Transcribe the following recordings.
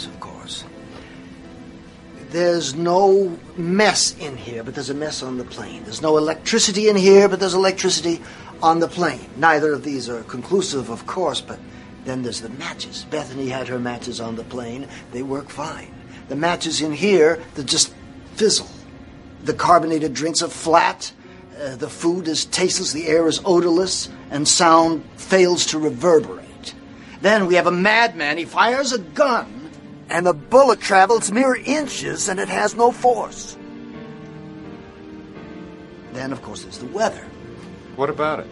Yes, of course. There's no mess in here, but there's a mess on the plane. There's no electricity in here, but there's electricity on the plane. Neither of these are conclusive, of course, but then there's the matches. Bethany had her matches on the plane. They work fine. The matches in here, they just fizzle. The carbonated drinks are flat. The food is tasteless. The air is odorless. And sound fails to reverberate. Then we have a madman. He fires a gun. And the bullet travels mere inches, and it has no force. Then, of course, there's the weather. What about it?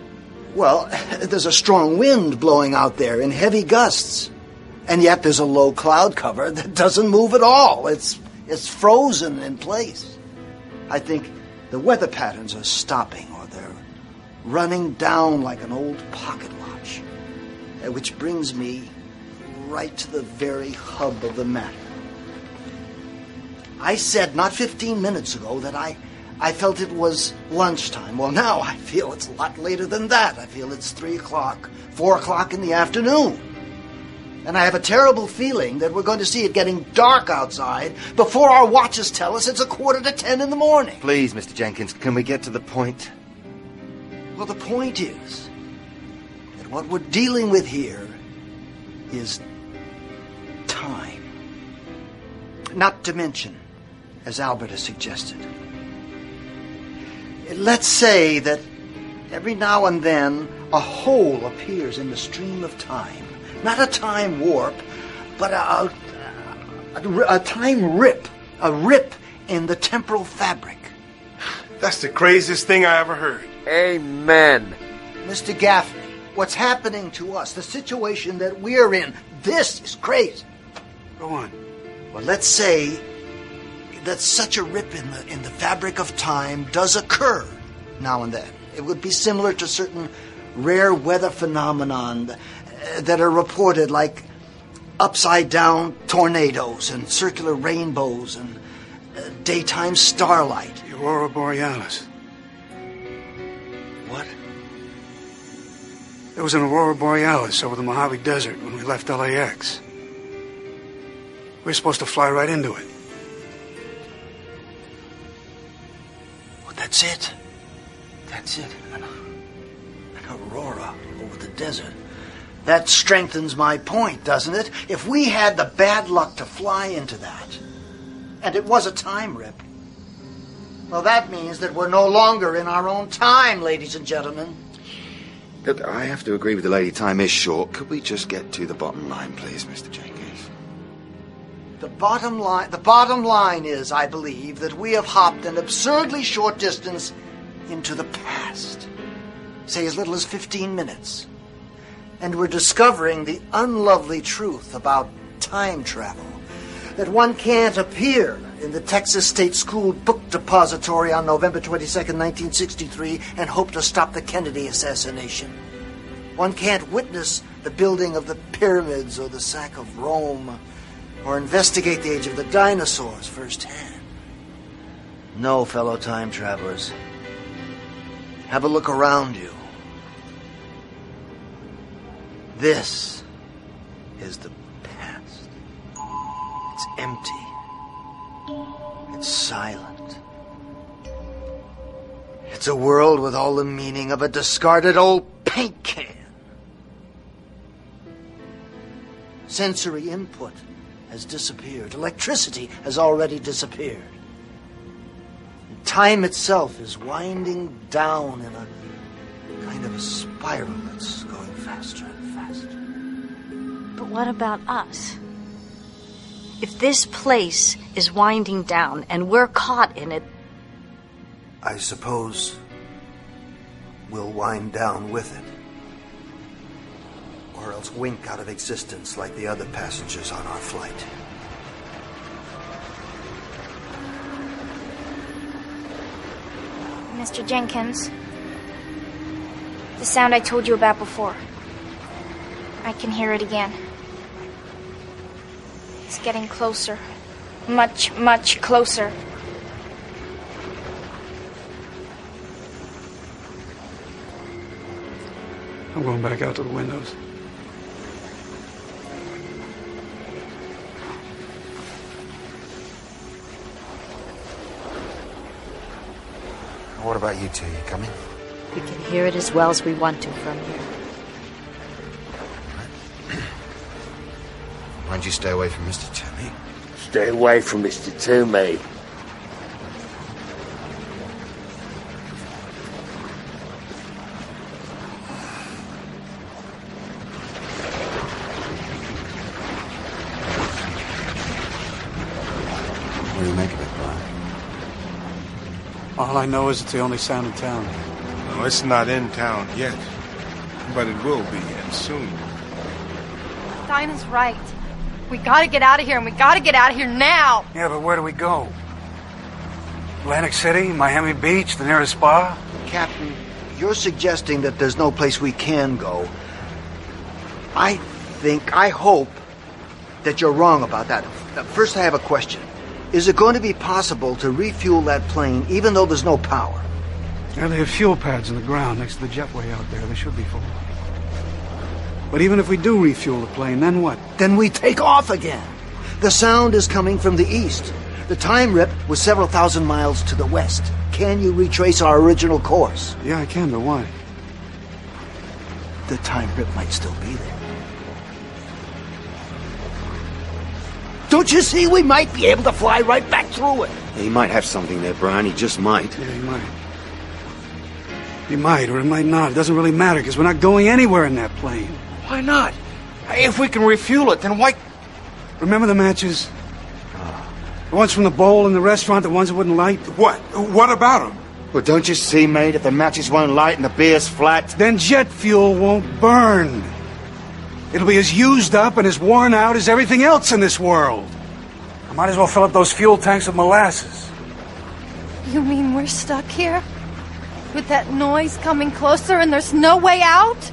Well, there's a strong wind blowing out there in heavy gusts. And yet there's a low cloud cover that doesn't move at all. It's frozen in place. I think the weather patterns are stopping, or they're running down like an old pocket watch. Which brings me right to the very hub of the matter. I said not 15 minutes ago that I felt it was lunchtime. Well, now I feel it's a lot later than that. I feel it's 3 o'clock, 4 o'clock in the afternoon. And I have a terrible feeling that we're going to see it getting dark outside before our watches tell us it's 9:45 in the morning. Please, Mr. Jenkins, can we get to the point? Well, the point is that what we're dealing with here is time. Not to mention, as Albert has suggested, let's say that every now and then a hole appears in the stream of time. Not a time warp, but a time rip. A rip in the temporal fabric. That's the craziest thing I ever heard. Amen. Mr. Gaffney, what's happening to us, the situation that we're in, this is crazy. Go on. Well, let's say that such a rip in the fabric of time does occur now and then. It would be similar to certain rare weather phenomenon that are reported, like upside-down tornadoes and circular rainbows and daytime starlight. The Aurora Borealis. What? There was an Aurora Borealis over the Mojave Desert when we left LAX. We were supposed to fly right into it. Well, that's it. That's it. An aurora over the desert. That strengthens my point, doesn't it? If we had the bad luck to fly into that, and it was a time rip, well, that means that we're no longer in our own time, ladies and gentlemen. Look, I have to agree with the lady. Time is short. Could we just get to the bottom line, please, Mr. Jenkins? The bottom line is, I believe, that we have hopped an absurdly short distance into the past. Say as little as 15 minutes. And we're discovering the unlovely truth about time travel. That one can't appear in the Texas State School Book Depository on November 22nd, 1963, and hope to stop the Kennedy assassination. One can't witness the building of the pyramids or the sack of Rome, or investigate the age of the dinosaurs firsthand. No, fellow time travelers. Have a look around you. This is the past. It's empty. It's silent. It's a world with all the meaning of a discarded old paint can. Sensory input has disappeared. Electricity has already disappeared. And time itself is winding down in a kind of a spiral that's going faster and faster. But what about us? If this place is winding down and we're caught in it, I suppose we'll wind down with it. Or else wink out of existence like the other passengers on our flight. Mr. Jenkins, the sound I told you about before. I can hear it again. It's getting closer. Much, much closer. I'm going back out to the windows. What about you two? You coming? We can hear it as well as we want to from here. Why'd you stay away from Mr. Toomey? Stay away from Mr. Toomey. What do you make of it, Brian? All I know is it's the only sound in town. No, it's not in town yet. But it will be, and soon. Dinah's right. We gotta get out of here, and we gotta get out of here now! Yeah, but where do we go? Atlantic City? Miami Beach? The nearest spa? Captain, you're suggesting that there's no place we can go. I hope that you're wrong about that. First, I have a question. Is it going to be possible to refuel that plane even though there's no power? Yeah, they have fuel pads in the ground next to the jetway out there. They should be full. But even if we do refuel the plane, then what? Then we take off again. The sound is coming from the east. The time rip was several thousand miles to the west. Can you retrace our original course? Yeah, I can, but why? The time rip might still be there. Don't you see? We might be able to fly right back through it. He might have something there, Brian. He just might. Yeah, he might. He might, or it might not. It doesn't really matter, because we're not going anywhere in that plane. Why not? If we can refuel it, then why... Remember the matches? The ones from the bowl in the restaurant, the ones that wouldn't light? What? What about them? Well, don't you see, mate? If the matches won't light and the beer's flat... Then jet fuel won't burn. It'll be as used up and as worn out as everything else in this world. I might as well fill up those fuel tanks with molasses. You mean we're stuck here? With that noise coming closer and there's no way out?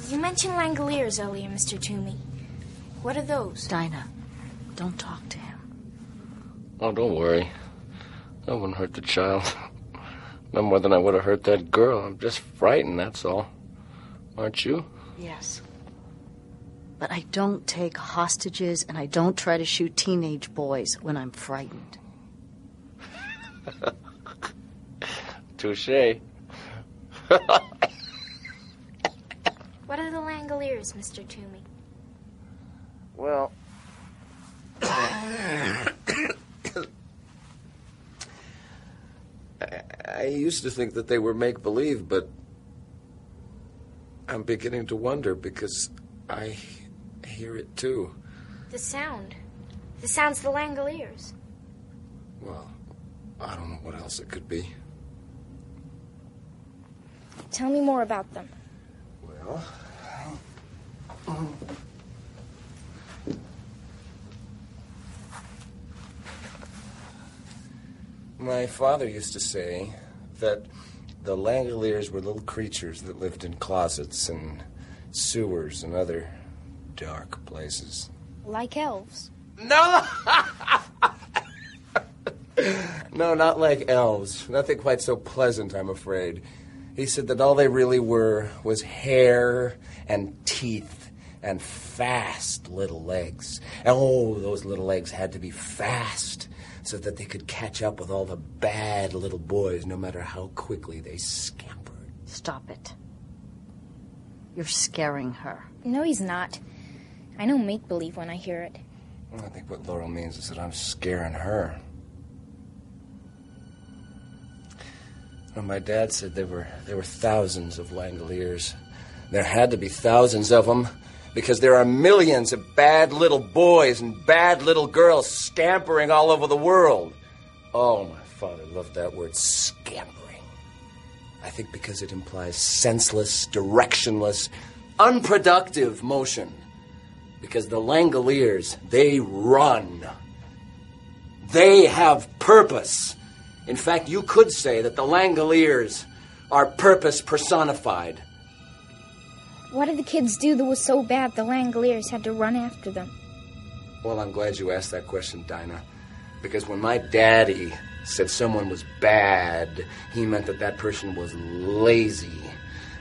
You mentioned Langoliers earlier, Mr. Toomey. What are those? Dinah, don't talk to him. Oh, don't worry. I wouldn't hurt the child. No more than I would have hurt that girl. I'm just frightened, that's all. Aren't you? Yes. But I don't take hostages and I don't try to shoot teenage boys when I'm frightened. Touché. What are the Langoliers, Mr. Toomey? Well... I used to think that they were make-believe, but I'm beginning to wonder because I hear it too. The sound. The sound's the Langoliers. Well, I don't know what else it could be. Tell me more about them. Well... My father used to say that the Langoliers were little creatures that lived in closets and sewers and other dark places. Like elves. No! No, not like elves. Nothing quite so pleasant, I'm afraid. He said that all they really were was hair and teeth and fast little legs. And oh, those little legs had to be fast so that they could catch up with all the bad little boys no matter how quickly they scampered. Stop it. You're scaring her. No, he's not. I know make-believe when I hear it. I think what Laurel means is that I'm scaring her. Well, my dad said there were thousands of Langoliers. There had to be thousands of them, because there are millions of bad little boys and bad little girls scampering all over the world. Oh, my father loved that word, scampering. I think because it implies senseless, directionless, unproductive motion. Because the Langoliers, they run. They have purpose. In fact, you could say that the Langoliers are purpose personified. What did the kids do that was so bad the Langoliers had to run after them? Well, I'm glad you asked that question, Dinah. Because when my daddy said someone was bad, he meant that person was lazy.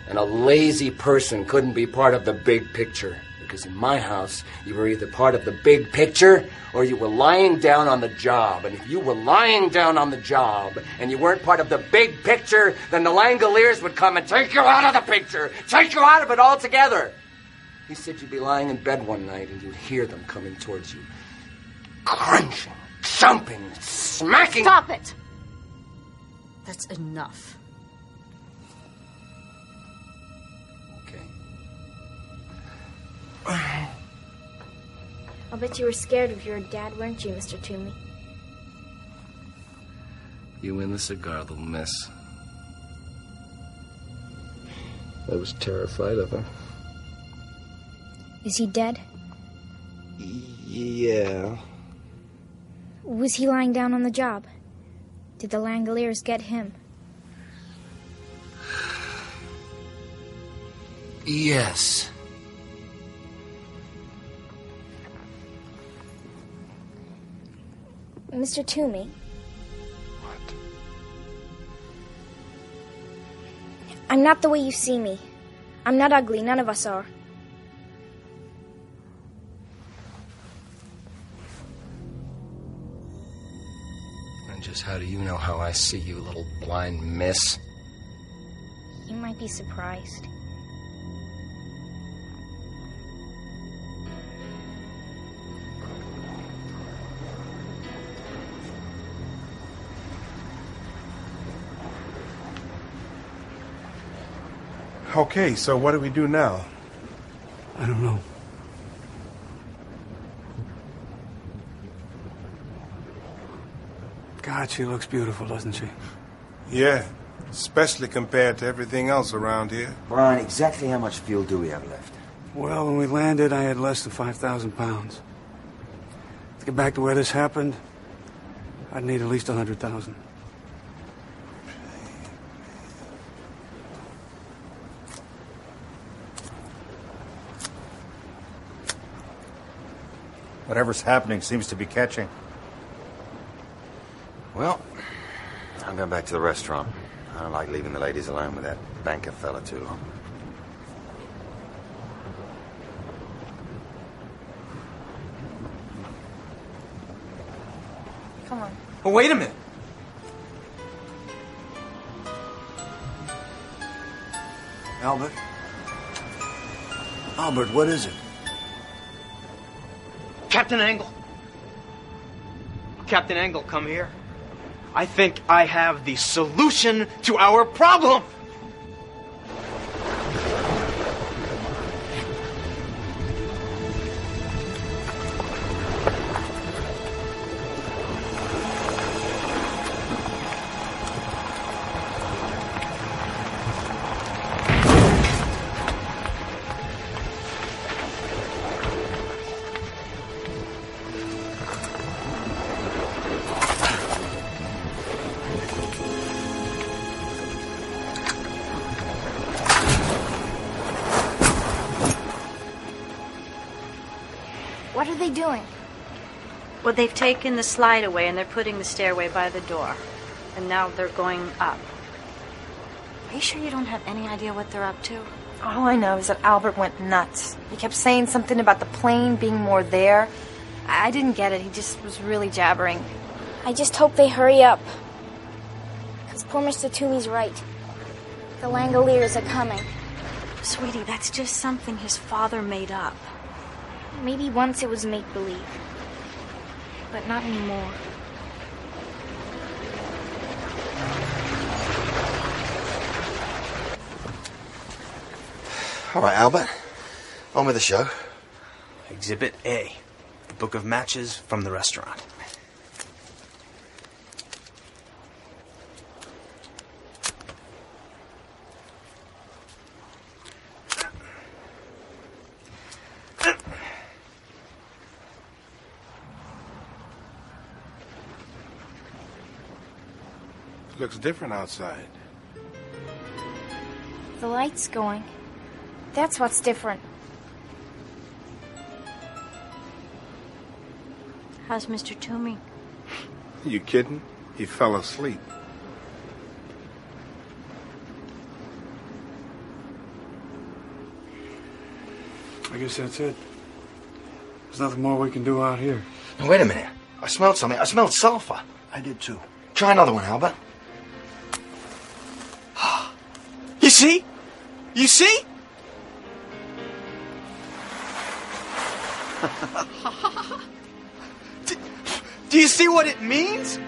And a lazy person couldn't be part of the big picture. Because in my house, you were either part of the big picture or you were lying down on the job. And if you were lying down on the job and you weren't part of the big picture, then the Langoliers would come and take you out of the picture, take you out of it altogether. He said you'd be lying in bed one night and you'd hear them coming towards you, crunching, jumping, smacking. Stop it! That's enough. I'll bet you were scared of your dad, weren't you, Mr. Toomey? You win the cigar, little miss. I was terrified of her. Is he dead? Yeah. Was he lying down on the job? Did the Langoliers get him? Yes. Mr. Toomey? What? I'm not the way you see me. I'm not ugly. None of us are. And just how do you know how I see you, little blind miss? You might be surprised. Okay, so what do we do now? I don't know. God, she looks beautiful, doesn't she? Yeah, especially compared to everything else around here. Brian, exactly how much fuel do we have left? Well, when we landed, I had less than 5,000 pounds. To get back to where this happened, I'd need at least 100,000. Whatever's happening seems to be catching. Well, I'm going back to the restaurant. I don't like leaving the ladies alone with that banker fella too long. Come on. Oh, wait a minute. Albert? Albert, what is it? Captain Angle. Captain Angle, come here. I think I have the solution to our problem. What are they doing? Well, they've taken the slide away and they're putting the stairway by the door. And now they're going up. Are you sure you don't have any idea what they're up to? All I know is that Albert went nuts. He kept saying something about the plane being more there. I didn't get it. He just was really jabbering. I just hope they hurry up. Because poor Mr. Toomey's right. The Langoliers are coming. Sweetie, that's just something his father made up. Maybe once it was make-believe. but not anymore. All right, Albert. On with the show. Exhibit A. The book of matches from the restaurant. Looks different outside. The light's going. That's what's different. How's Mr. Toomey? You kidding? He fell asleep. I guess that's it. There's nothing more we can do out here. Now, wait a minute. I smelled something. I smelled sulfur. I did too. Try another one, Albert. You see? You see? Do you see what it means?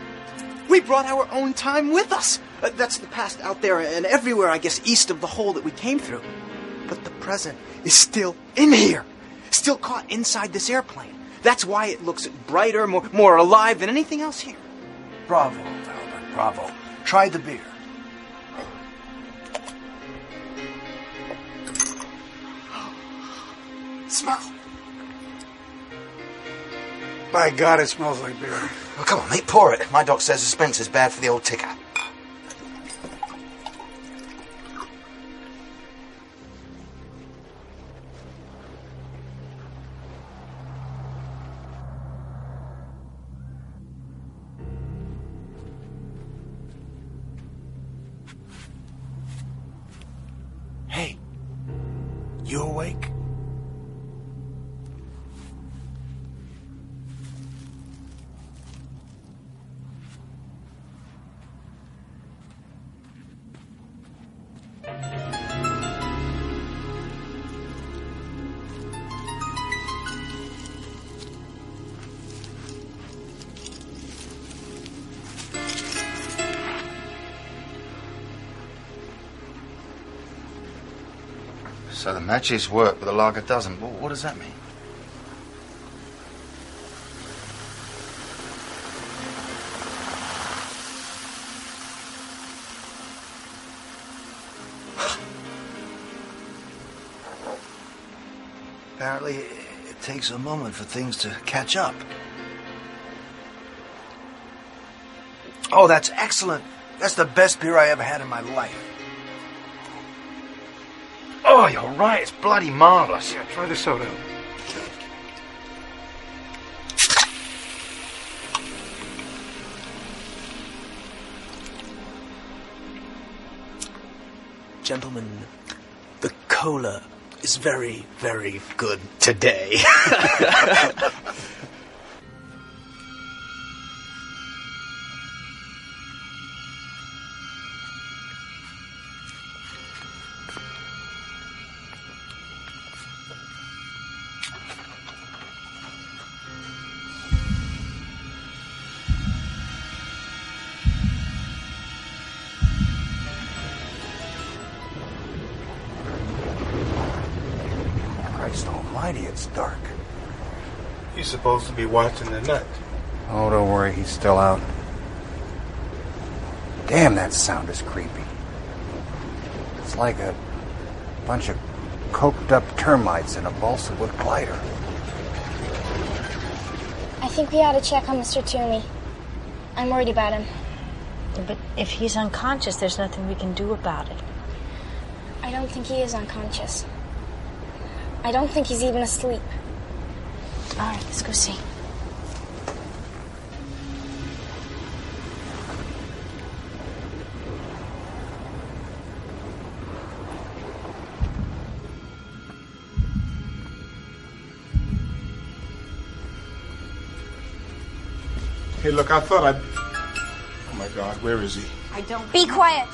We brought our own time with us. That's the past out there and everywhere, I guess, east of the hole that we came through. But the present is still in here, still caught inside this airplane. That's why it looks brighter, more alive than anything else here. Bravo, Albert, bravo. Try the beer. Smell. By God, it smells like beer. Well, come on, mate, pour it. My doc says suspense is bad for the old ticker. Hey, you awake? So the matches work, but the lager doesn't. What does that mean? Apparently, it takes a moment for things to catch up. Oh, that's excellent. That's the best beer I ever had in my life. Oh, you're right. It's bloody marvellous. Yeah, try the soda. Gentlemen, the cola is very, very good today. Christ almighty, it's dark. He's supposed to be watching the nut. Oh, don't worry, he's still out. Damn, that sound is creepy. It's like a bunch of coked up termites in a balsa wood glider. I think we ought to check on Mr. Toomey. I'm worried about him. But if he's unconscious, there's nothing we can do about it. I don't think he is unconscious. I don't think he's even asleep. All right, let's go see. Hey, look, I thought I'd... Oh, my God, where is he? I don't... Be quiet.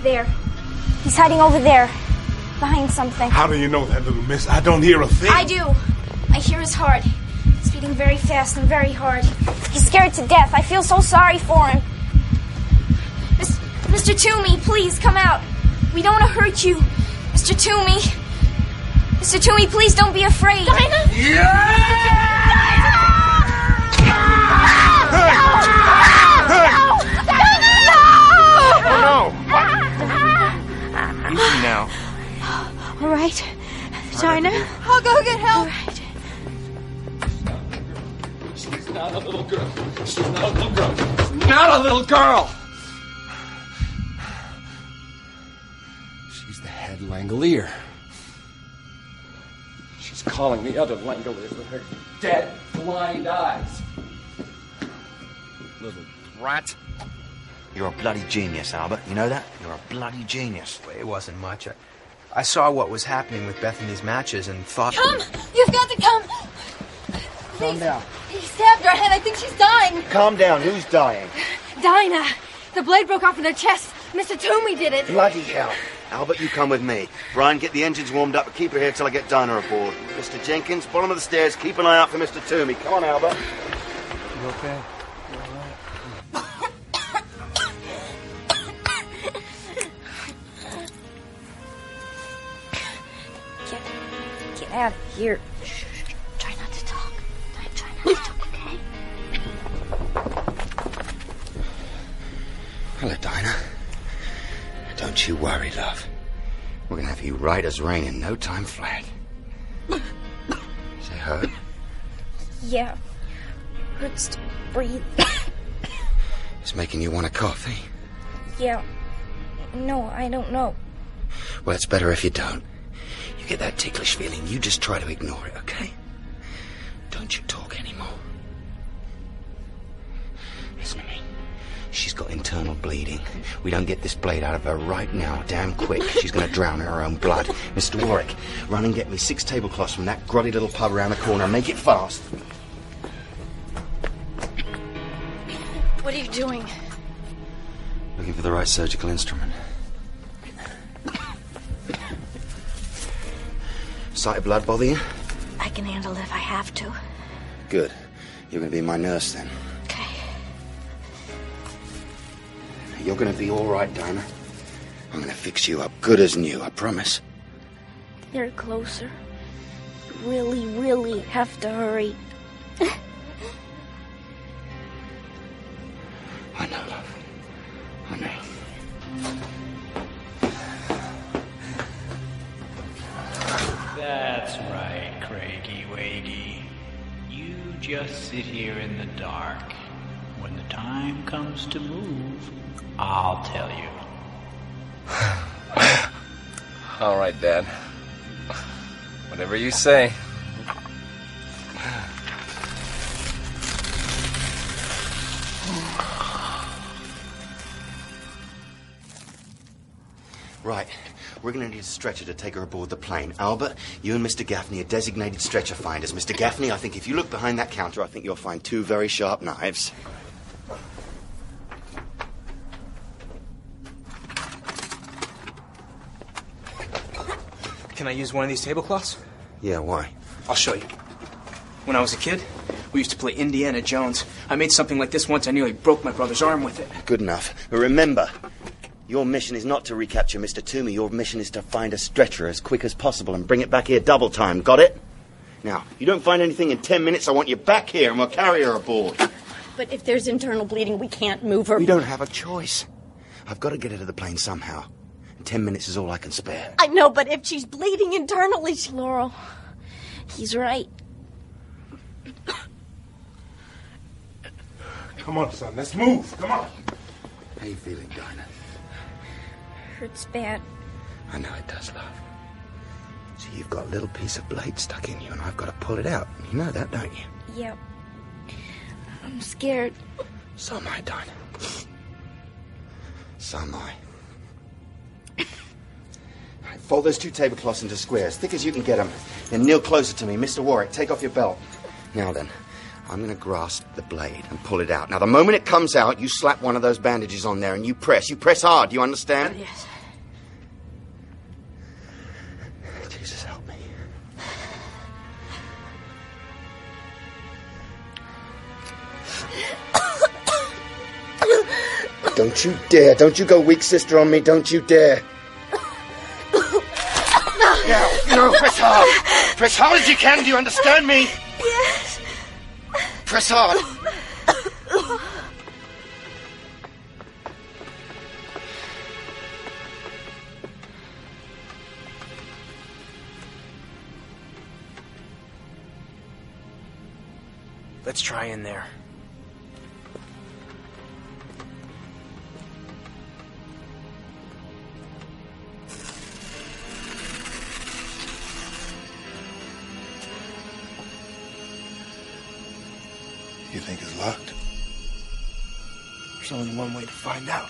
There. He's hiding over there. behind something. How do you know that, little miss? I don't hear a thing. I do. I hear his heart. It's beating very fast and very hard. He's scared to death. I feel so sorry for him. Mr. Toomey, please come out. We don't want to hurt you. Mr. Toomey. Mr. Toomey, please don't be afraid. Dinah! Easy now. All right. Dinah? I'll go get help. All right. She's not a little girl. She's not a little girl. She's not a little girl. She's the head Langolier. She's calling the other Langoliers with her dead, blind eyes. Little brat. You're a bloody genius, Albert. You know that? You're a bloody genius. It wasn't much. I saw what was happening with Bethany's matches and thought... Come! You've got to come! Calm down. He stabbed her head. I think she's dying. Calm down. Who's dying? Dinah! The blade broke off in her chest. Mr. Toomey did it. Bloody hell. Albert, you come with me. Brian, get the engines warmed up and keep her here till I get Dinah aboard. Mr. Jenkins, bottom of the stairs, keep an eye out for Mr. Toomey. Come on, Albert. You okay? Get out of here. Shh. Try not to talk. Try not to talk, okay? Hello, Dinah. Don't you worry, love. We're gonna have you right as rain in no time flat. Is it hurt? Yeah. Hurts to breathe. It's making you want a coffee. Yeah. No, I don't know. Well, it's better if you don't. You get that ticklish feeling, you just try to ignore it, okay? Don't you talk anymore. Listen to me. She's got internal bleeding. We don't get this blade out of her right now, damn quick, she's going to drown in her own blood. Mr. Warwick, run and get me 6 tablecloths from that grotty little pub around the corner. Make it fast. What are you doing? Looking for the right surgical instrument. Sight of blood bother you? I can handle it if I have to. Good. You're going to be my nurse then. Okay. You're going to be all right, Dinah. I'm going to fix you up good as new, I promise. They're closer. You really, really have to hurry. I know, love. I know. That's right, Craigie Waggy. You just sit here in the dark. When the time comes to move, I'll tell you. All right, Dad. Whatever you say. Right. We're going to need a stretcher to take her aboard the plane. Albert, you and Mr. Gaffney are designated stretcher finders. Mr. Gaffney, I think if you look behind that counter, I think you'll find 2 very sharp knives. Can I use one of these tablecloths? Yeah, why? I'll show you. When I was a kid, we used to play Indiana Jones. I made something like this once. I nearly broke my brother's arm with it. Good enough. But remember, your mission is not to recapture Mr. Toomey. Your mission is to find a stretcher as quick as possible and bring it back here double time. Got it? Now, if you don't find anything in 10 minutes, I want you back here and we'll carry her aboard. But if there's internal bleeding, we can't move her. We don't have a choice. I've got to get her to the plane somehow. 10 minutes is all I can spare. I know, but if she's bleeding internally... Laurel, he's right. Come on, son, let's move. Come on. How you feeling, Dinah? Hurts bad. I know it does, love. So you've got a little piece of blade stuck in you and I've got to pull it out. You know that, don't you? Yep. I'm scared. So am I, Dinah. So am I. Right, fold those 2 tablecloths into squares, thick as you can get them. Then kneel closer to me. Mr. Warwick, take off your belt. Now then, I'm going to grasp the blade and pull it out. Now, the moment it comes out, you slap one of those bandages on there and you press. You press hard, you understand? Yes. Don't you dare. Don't you go weak sister on me. Don't you dare. No, press hard. Press hard as you can. Do you understand me? Yes. Press hard. Let's try in there. You think it's locked? There's only one way to find out.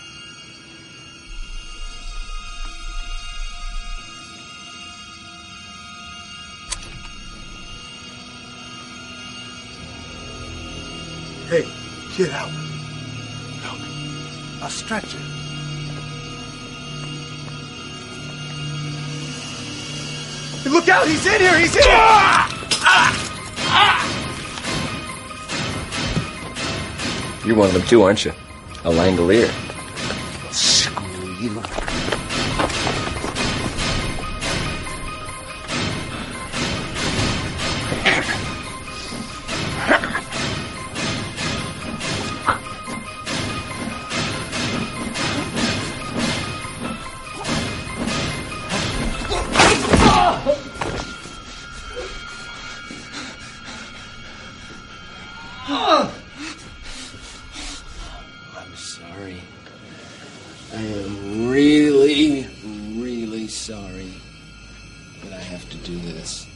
Hey, get out. Look, a stretcher. Hey, look out! He's in here! He's in here! You're one of them too, aren't you? A Langolier. Screw you. I'm sorry. I am really, really sorry that I have to do this.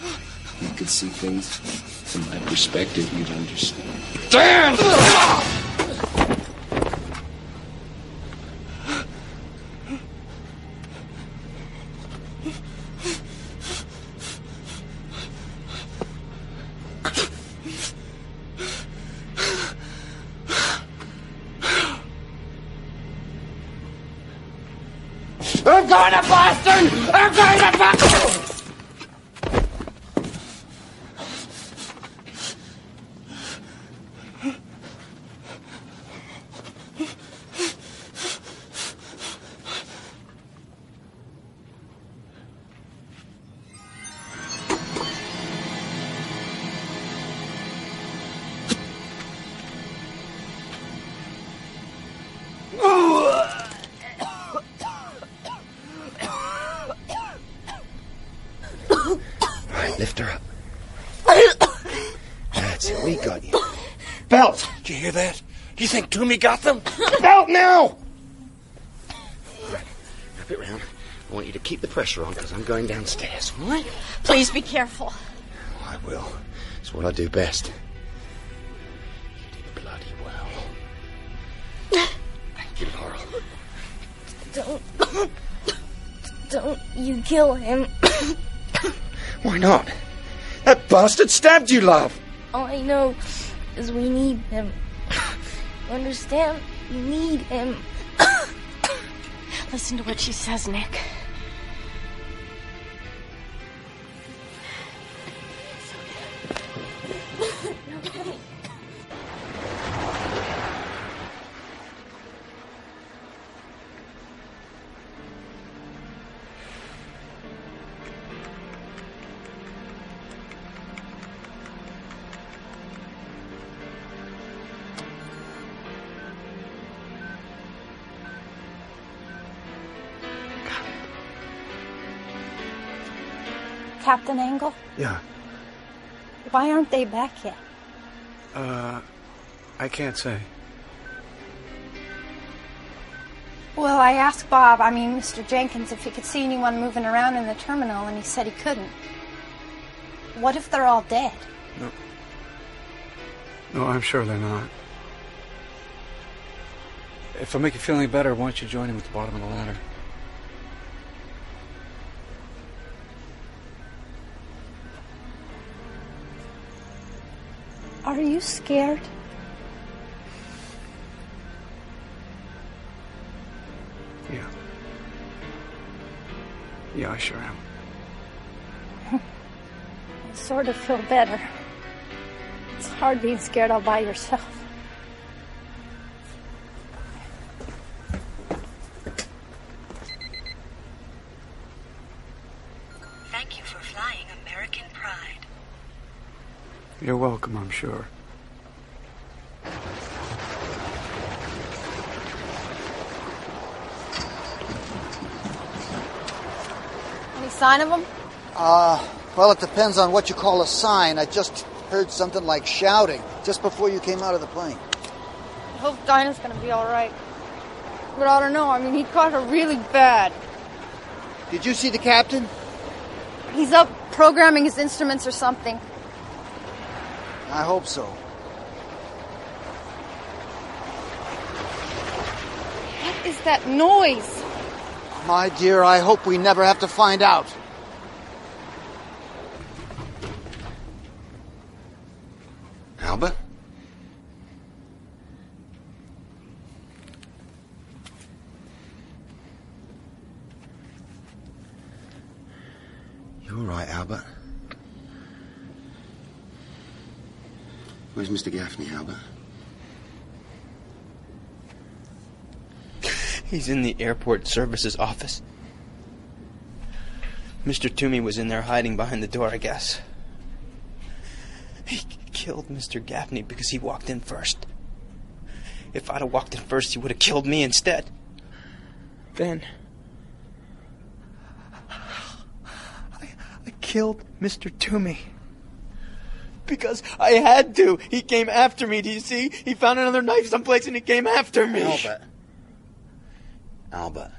If you could see things from my perspective, you'd understand. Damn! I'm going to Boston! I'm going to Boston! Lift her up. That's it. We got you. Belt! Did you hear that? Do you think Toomey got them? Belt now! Wrap it round. I want you to keep the pressure on because I'm going downstairs, all right? Please be careful. I will. It's what I do best. You did bloody well. Thank you, Laurel. Don't you kill him. Why not? That bastard stabbed you, love. All I know is we need him. You understand? We need him. Listen to what she says, Nick. Captain Angle? Yeah. Why aren't they back yet? I can't say. Well, I asked Bob, Mr. Jenkins, if he could see anyone moving around in the terminal, and he said he couldn't. What if they're all dead? No, I'm sure they're not. If it'll make you feel any better, why don't you join him at the bottom of the ladder? Are you scared? Yeah. Yeah, I sure am. I sort of feel better. It's hard being scared all by yourself. You're welcome, I'm sure. Any sign of him? Well, it depends on what you call a sign. I just heard something like shouting just before you came out of the plane. I hope Dinah's gonna be all right. But I don't know. I mean, he caught her really bad. Did you see the captain? He's up programming his instruments or something. I hope so. What is that noise? My dear, I hope we never have to find out. Albert? You all right, Albert? Where's Mr. Gaffney, Albert? He's in the airport services office. Mr. Toomey was in there hiding behind the door, I guess. He killed Mr. Gaffney because he walked in first. If I'd have walked in first, he would have killed me instead. Then I killed Mr. Toomey. Because I had to. He came after me, do you see? He found another knife someplace and he came after me. Albert,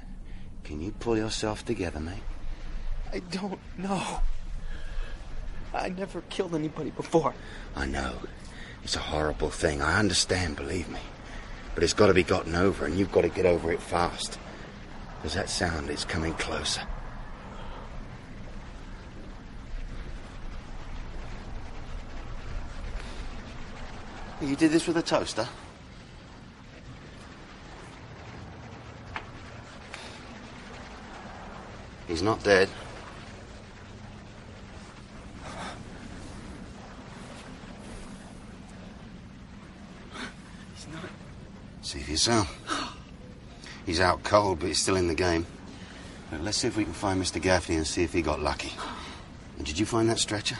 can you pull yourself together, mate? I don't know. I never killed anybody before. I know. It's a horrible thing. I understand, believe me. But it's got to be gotten over, and you've got to get over it fast. Because that sound is coming closer. You did this with a toaster? He's not dead. He's not. See for yourself. He's out cold, but he's still in the game. Now, let's see if we can find Mr. Gaffney and see if he got lucky. And did you find that stretcher?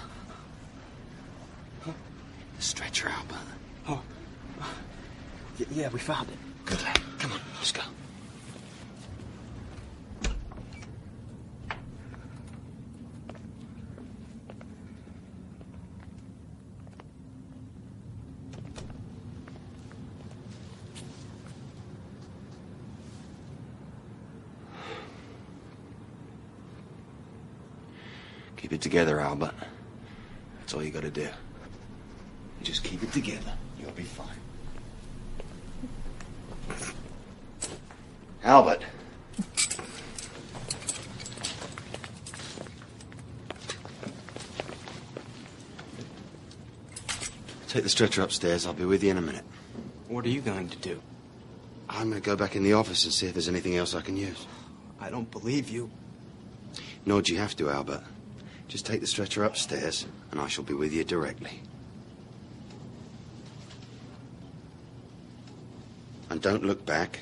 Huh? The stretcher, Albert. Oh. Yeah, we found it. Good lad. Come on, let's go. Keep it together, Albert. That's all you gotta do. Just keep it together. You'll be fine. Albert. Take the stretcher upstairs. I'll be with you in a minute. What are you going to do? I'm going to go back in the office and see if there's anything else I can use. I don't believe you. Nor do you have to, Albert. Just take the stretcher upstairs, and I shall be with you directly. And don't look back.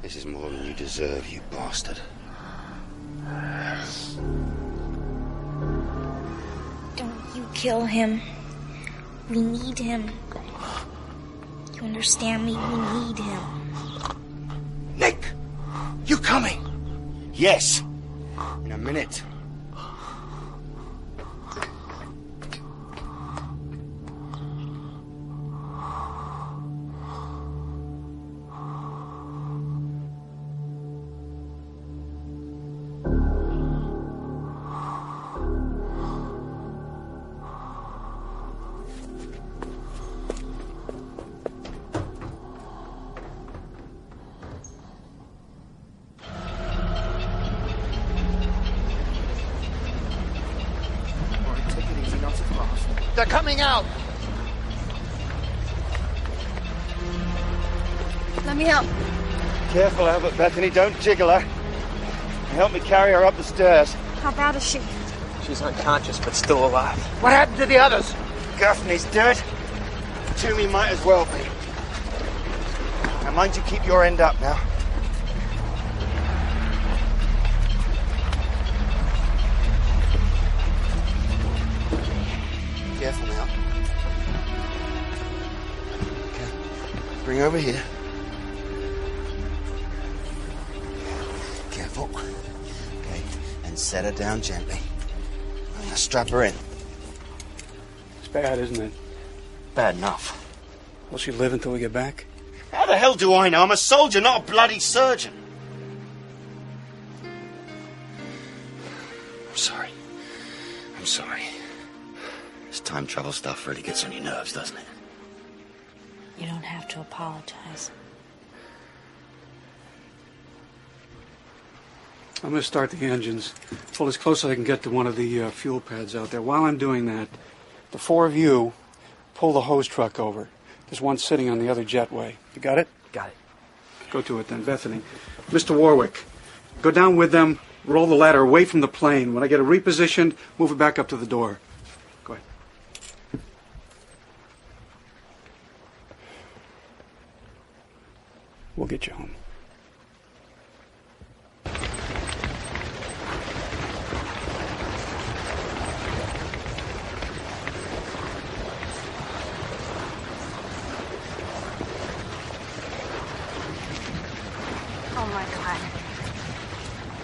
This is more than you deserve, you bastard. Don't you kill him. We need him. You understand me? We need him. Nick! You coming? Yes. In a minute. They're coming out. Let me help. Careful, Albert. Bethany, don't jiggle her. Help me carry her up the stairs. How bad is she? She's unconscious, but still alive. What happened to the others? Gaffney's dead. Toomey might as well be. Now mind you keep your end up now. Careful now. Okay. Bring her over here. Careful. Okay. And set her down gently. Now strap her in. It's bad, isn't it? Bad enough. Will she live until we get back? How the hell do I know? I'm a soldier, not a bloody surgeon. I'm sorry. I'm sorry. This time travel stuff really gets on your nerves, doesn't it? You don't have to apologize. I'm going to start the engines. Pull as close as I can get to one of the fuel pads out there. While I'm doing that, the four of you pull the hose truck over. There's one sitting on the other jetway. You got it? Got it. Go to it then, Bethany. Mr. Warwick, go down with them, roll the ladder away from the plane. When I get it repositioned, move it back up to the door. Go ahead. We'll get you home.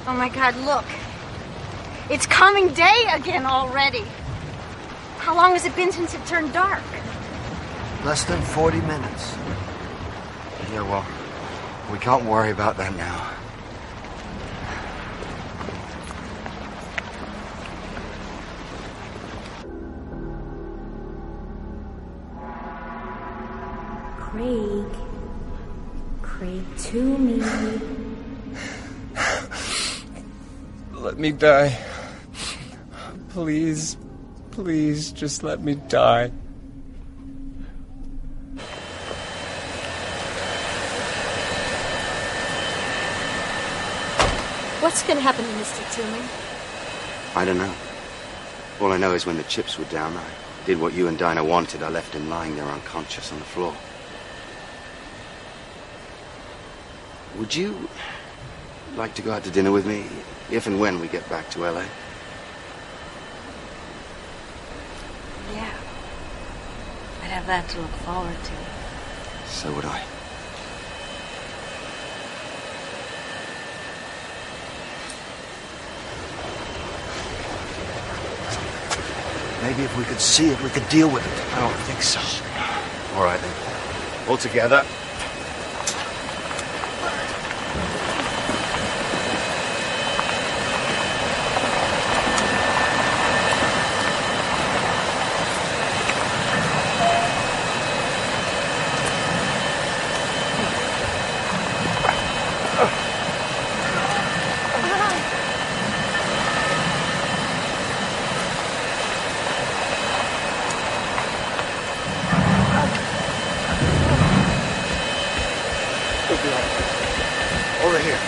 Oh my God, look. It's coming day again already. How long has it been since it turned dark? Less than 40 minutes. Yeah, well, we can't worry about that now. Craig Toomey. Let me die. Please, please, just let me die. What's going to happen to Mr. Toomey? I don't know. All I know is when the chips were down, I did what you and Dinah wanted. I left him lying there unconscious on the floor. Would you like to go out to dinner with me if and when we get back to LA? Yeah. I'd have that to look forward to. So would I. Maybe if we could see it, we could deal with it. I don't think so. All right, then. All together. Over here.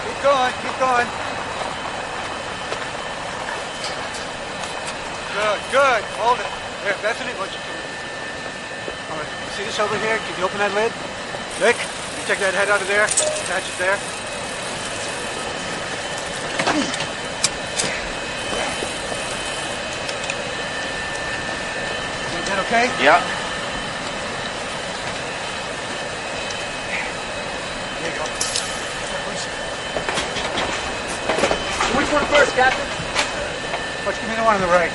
Keep going, keep going. Good. Hold it. There, Bethany, why don't you come in? All right, you see this over here? Can you open that lid? Vic, you take that head out of there, attach it there. Is that okay? Yeah. There you go. Which one first, Captain? Why don't you give me the one on the right?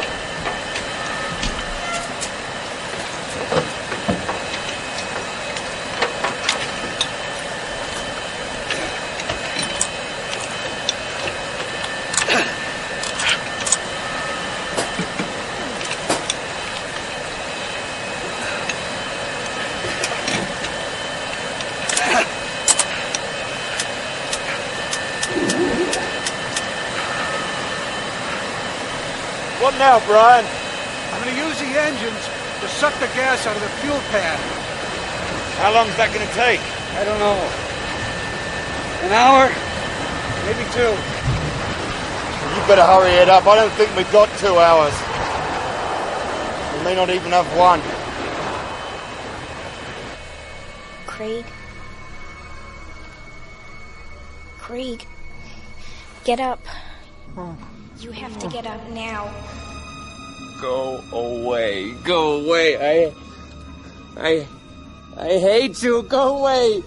What now, Brian? I'm going to use the engines to suck the gas out of the fuel pad. How long's that going to take? I don't know. An hour? Maybe 2. You better hurry it up. I don't think we've got 2 hours. We may not even have 1. Craig? Craig, get up. You have to get up now. Go away. Go away. I hate you. Go away.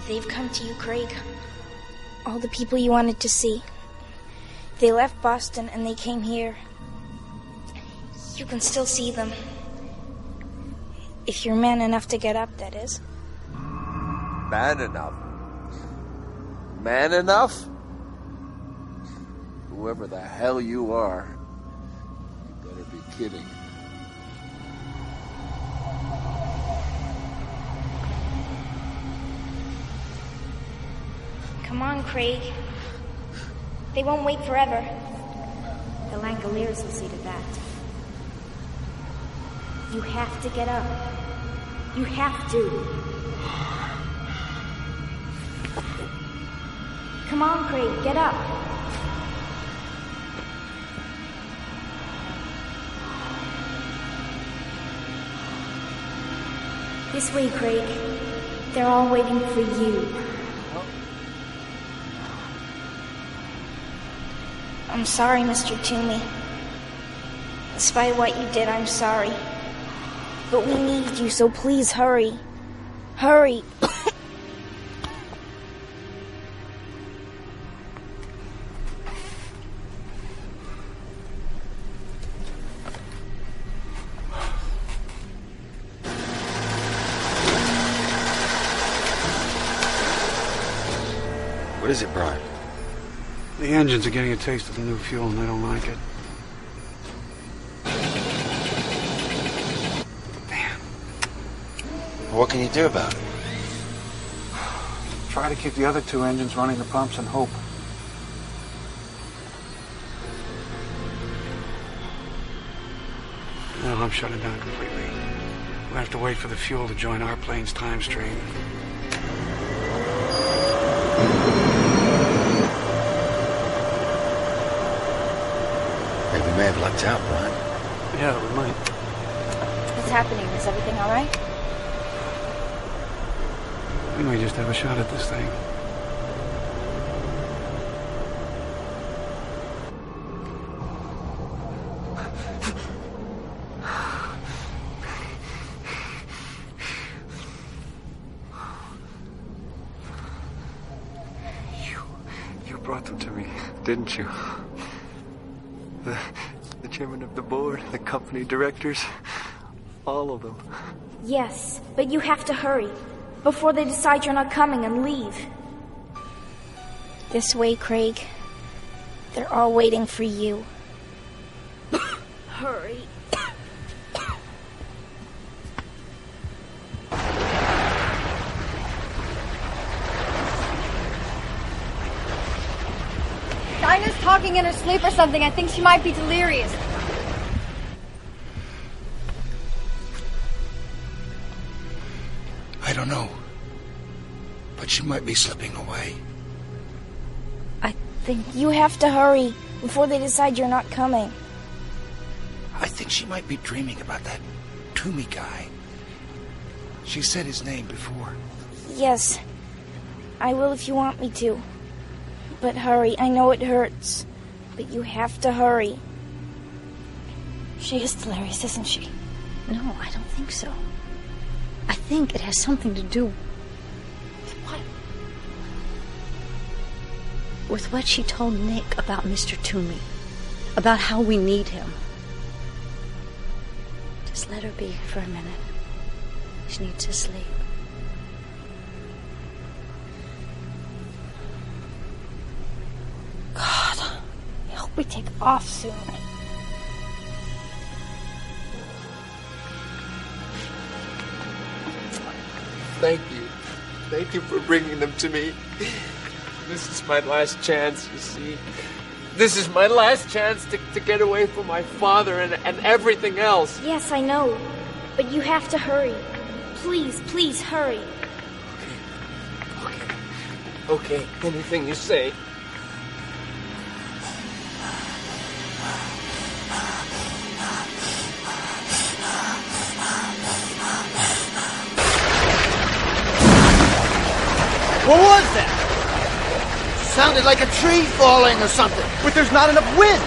They've come to you, Craig. All the people you wanted to see. They left Boston and they came here. You can still see them. If you're man enough to get up, that is. Man enough? Man enough? Whoever the hell you are, you better be kidding. Come on, Craig. They won't wait forever. The Langoliers will see to that. You have to get up. You have to. Come on, Craig, get up. This way, Craig. They're all waiting for you. I'm sorry, Mr. Toomey. Despite what you did, I'm sorry. But we need you, so please hurry. Hurry. What is it, Brian? The engines are getting a taste of the new fuel and they don't like it. Damn. What can you do about it? Try to keep the other 2 engines running the pumps and hope. No, I'm shutting down completely. We'll have to wait for the fuel to join our plane's time stream. We may have lucked out, Brian. Yeah, we might. What's happening? Is everything all right? We may just have a shot at this thing. You brought them to me, didn't you? The chairman of the board, the company directors, all of them. Yes, but you have to hurry before they decide you're not coming and leave. This way, Craig. They're all waiting for you. Hurry. Dinah's talking in her sleep or something. I think she might be delirious. I don't know. But she might be slipping away. I think you have to hurry before they decide you're not coming. I think she might be dreaming about that Toomey guy. She said his name before. Yes, I will if you want me to. But hurry, I know it hurts. But you have to hurry. She is delirious, isn't she? No, I don't think so. I think it has something to do with what she told Nick about Mr. Toomey, about how we need him. Just let her be for a minute. She needs to sleep. God, I hope we take off soon. Thank you. Thank you for bringing them to me. This is my last chance, you see. This is my last chance to get away from my father and everything else. Yes, I know. But you have to hurry. Please, please, hurry. Okay, anything you say. What was that? Sounded like a tree falling or something. But there's not enough wind.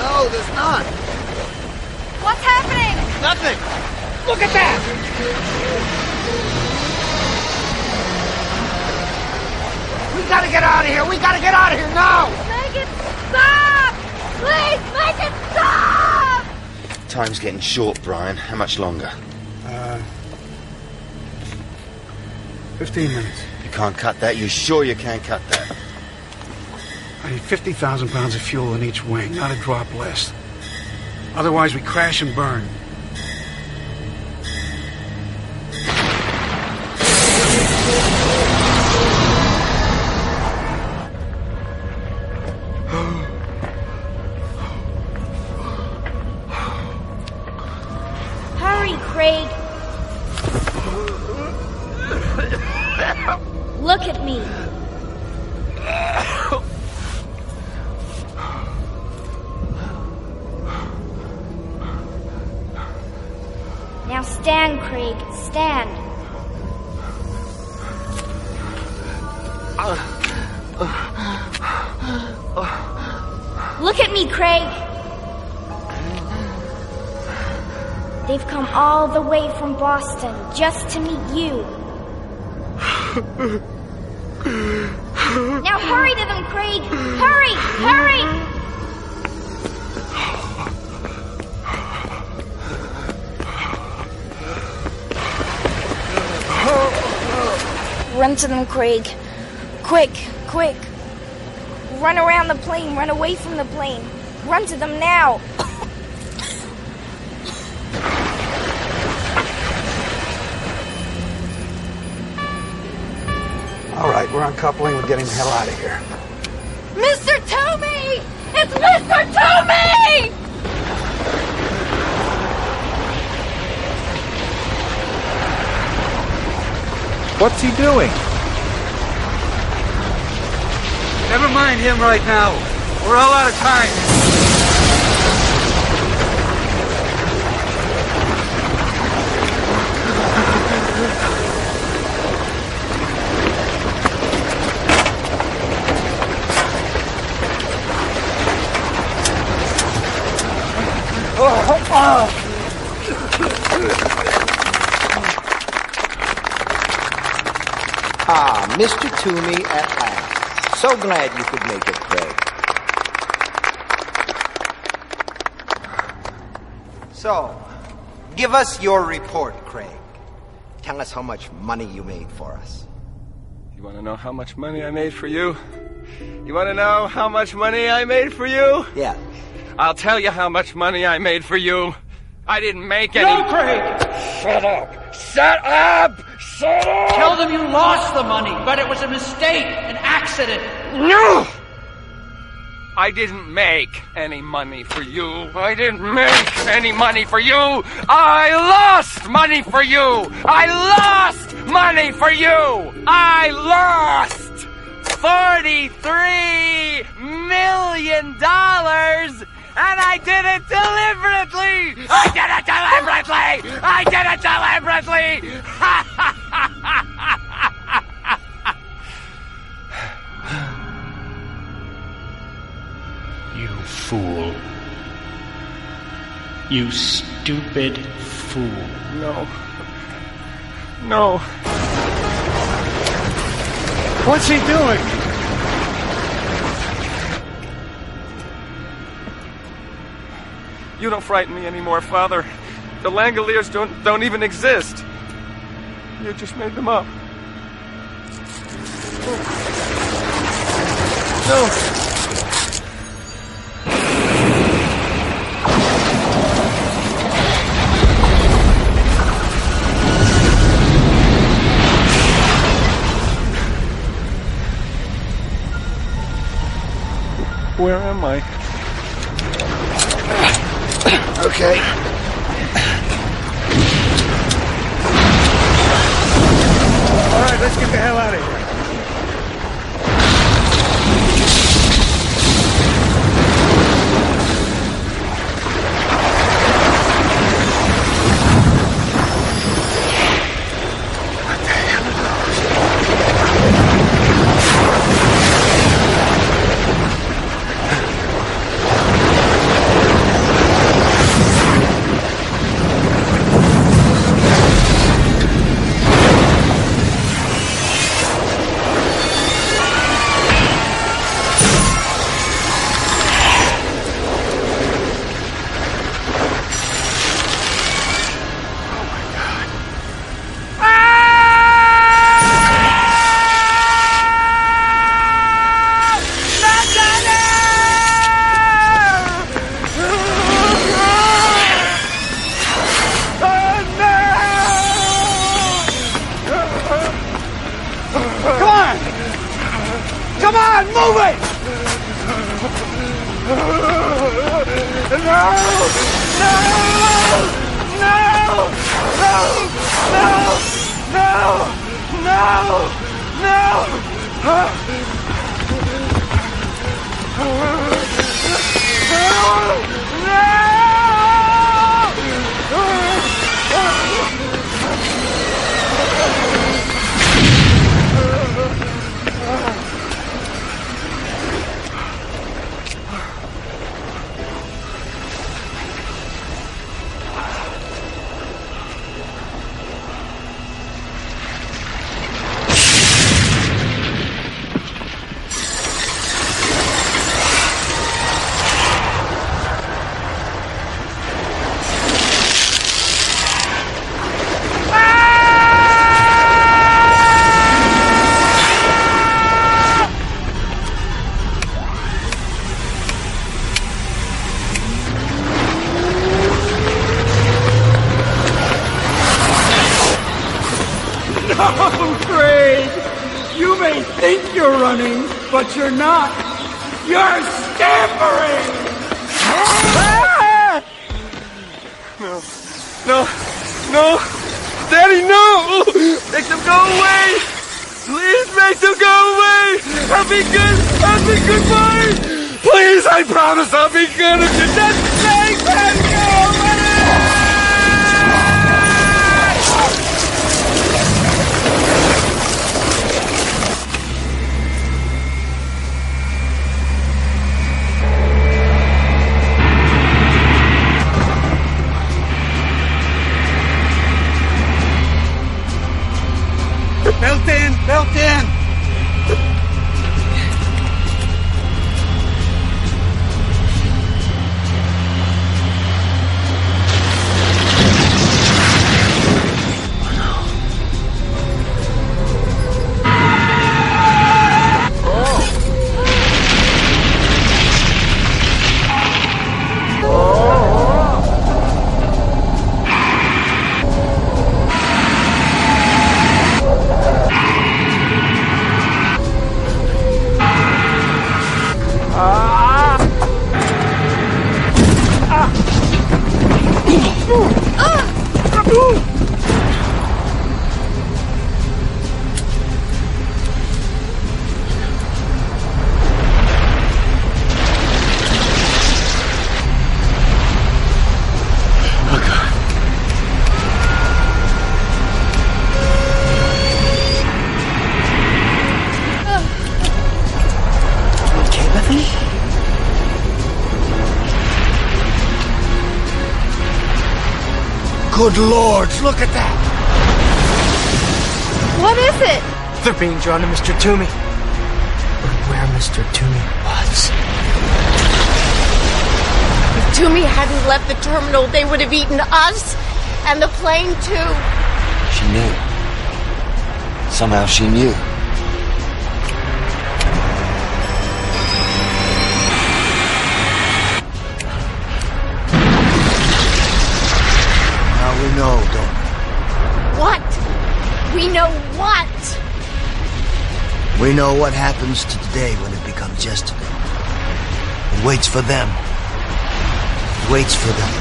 No, there's not. What's happening? Nothing. Look at that! We gotta get out of here. We gotta get out of here now. Make it stop! Please, make it stop! Time's getting short, Brian. How much longer? 15 minutes. You can't cut that? You sure you can't cut that? I need 50,000 pounds of fuel in each wing, not a drop less. Otherwise, we crash and burn. Hurry, Craig. Look at me. Now stand, Craig. Stand. Look at me, Craig. They've come all the way from Boston just to meet you. Now hurry to them, Craig! Hurry! Hurry! Run to them, Craig. Quick, quick. Run around the plane. Run away from the plane. Run to them now. All right, we're uncoupling. We're getting the hell out of here. Mr. Toomey! It's Mr. Toomey! What's he doing? Never mind him right now. We're all out of time. Ah, Mr. Toomey at last. So glad you could make it, Craig. So, give us your report, Craig. Tell us how much money you made for us. You want to know how much money I made for you? You want to know how much money I made for you? Yeah. I'll tell you how much money I made for you. I didn't make any... No, Craig! Shut up! Shut up! Shut up! Tell them you lost the money, but it was a mistake, an accident. No! I didn't make any money for you. I didn't make any money for you. I lost money for you. I lost money for you. I lost $43 million. And I did it deliberately! I did it deliberately! I did it deliberately! You fool. You stupid fool. No. No. What's he doing? You don't frighten me anymore, Father. The Langoliers don't even exist. You just made them up. No. Where am I? Okay. All right, let's get the hell out of here. Come on, move it! No, Craig! You may think you're running, but you're not. You're scampering! No! Daddy, no! Make them go away! Please make them go away! I'll be good boy! Please, I promise I'll be good if you just make them go away! Belt in! Good Lord, look at that! What is it? They're being drawn to Mr. Toomey. Or where Mr. Toomey was. If Toomey hadn't left the terminal, they would have eaten us and the plane too. She knew. Somehow she knew. Now we know, don't we? What? We know what? We know what happens to today when it becomes yesterday. It waits for them. It waits for them.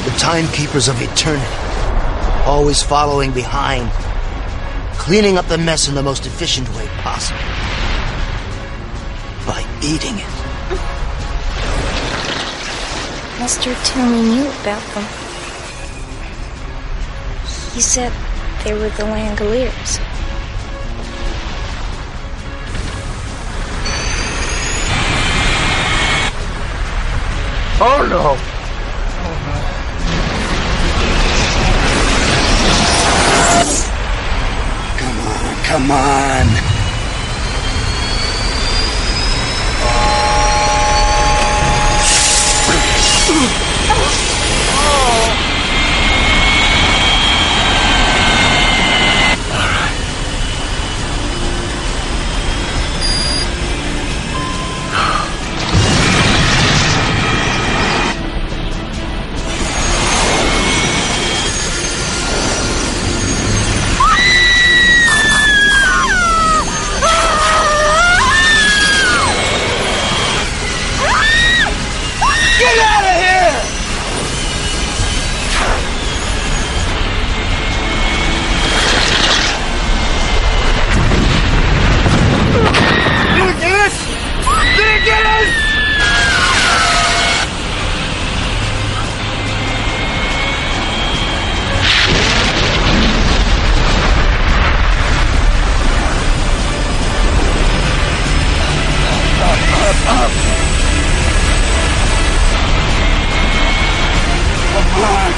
The timekeepers of eternity. Always following behind. Cleaning up the mess in the most efficient way possible. By eating it. Mr. Toomey knew about them. He said they were the Langoliers. Oh no! Come on! Get out of here! Did it get us? Did it get us?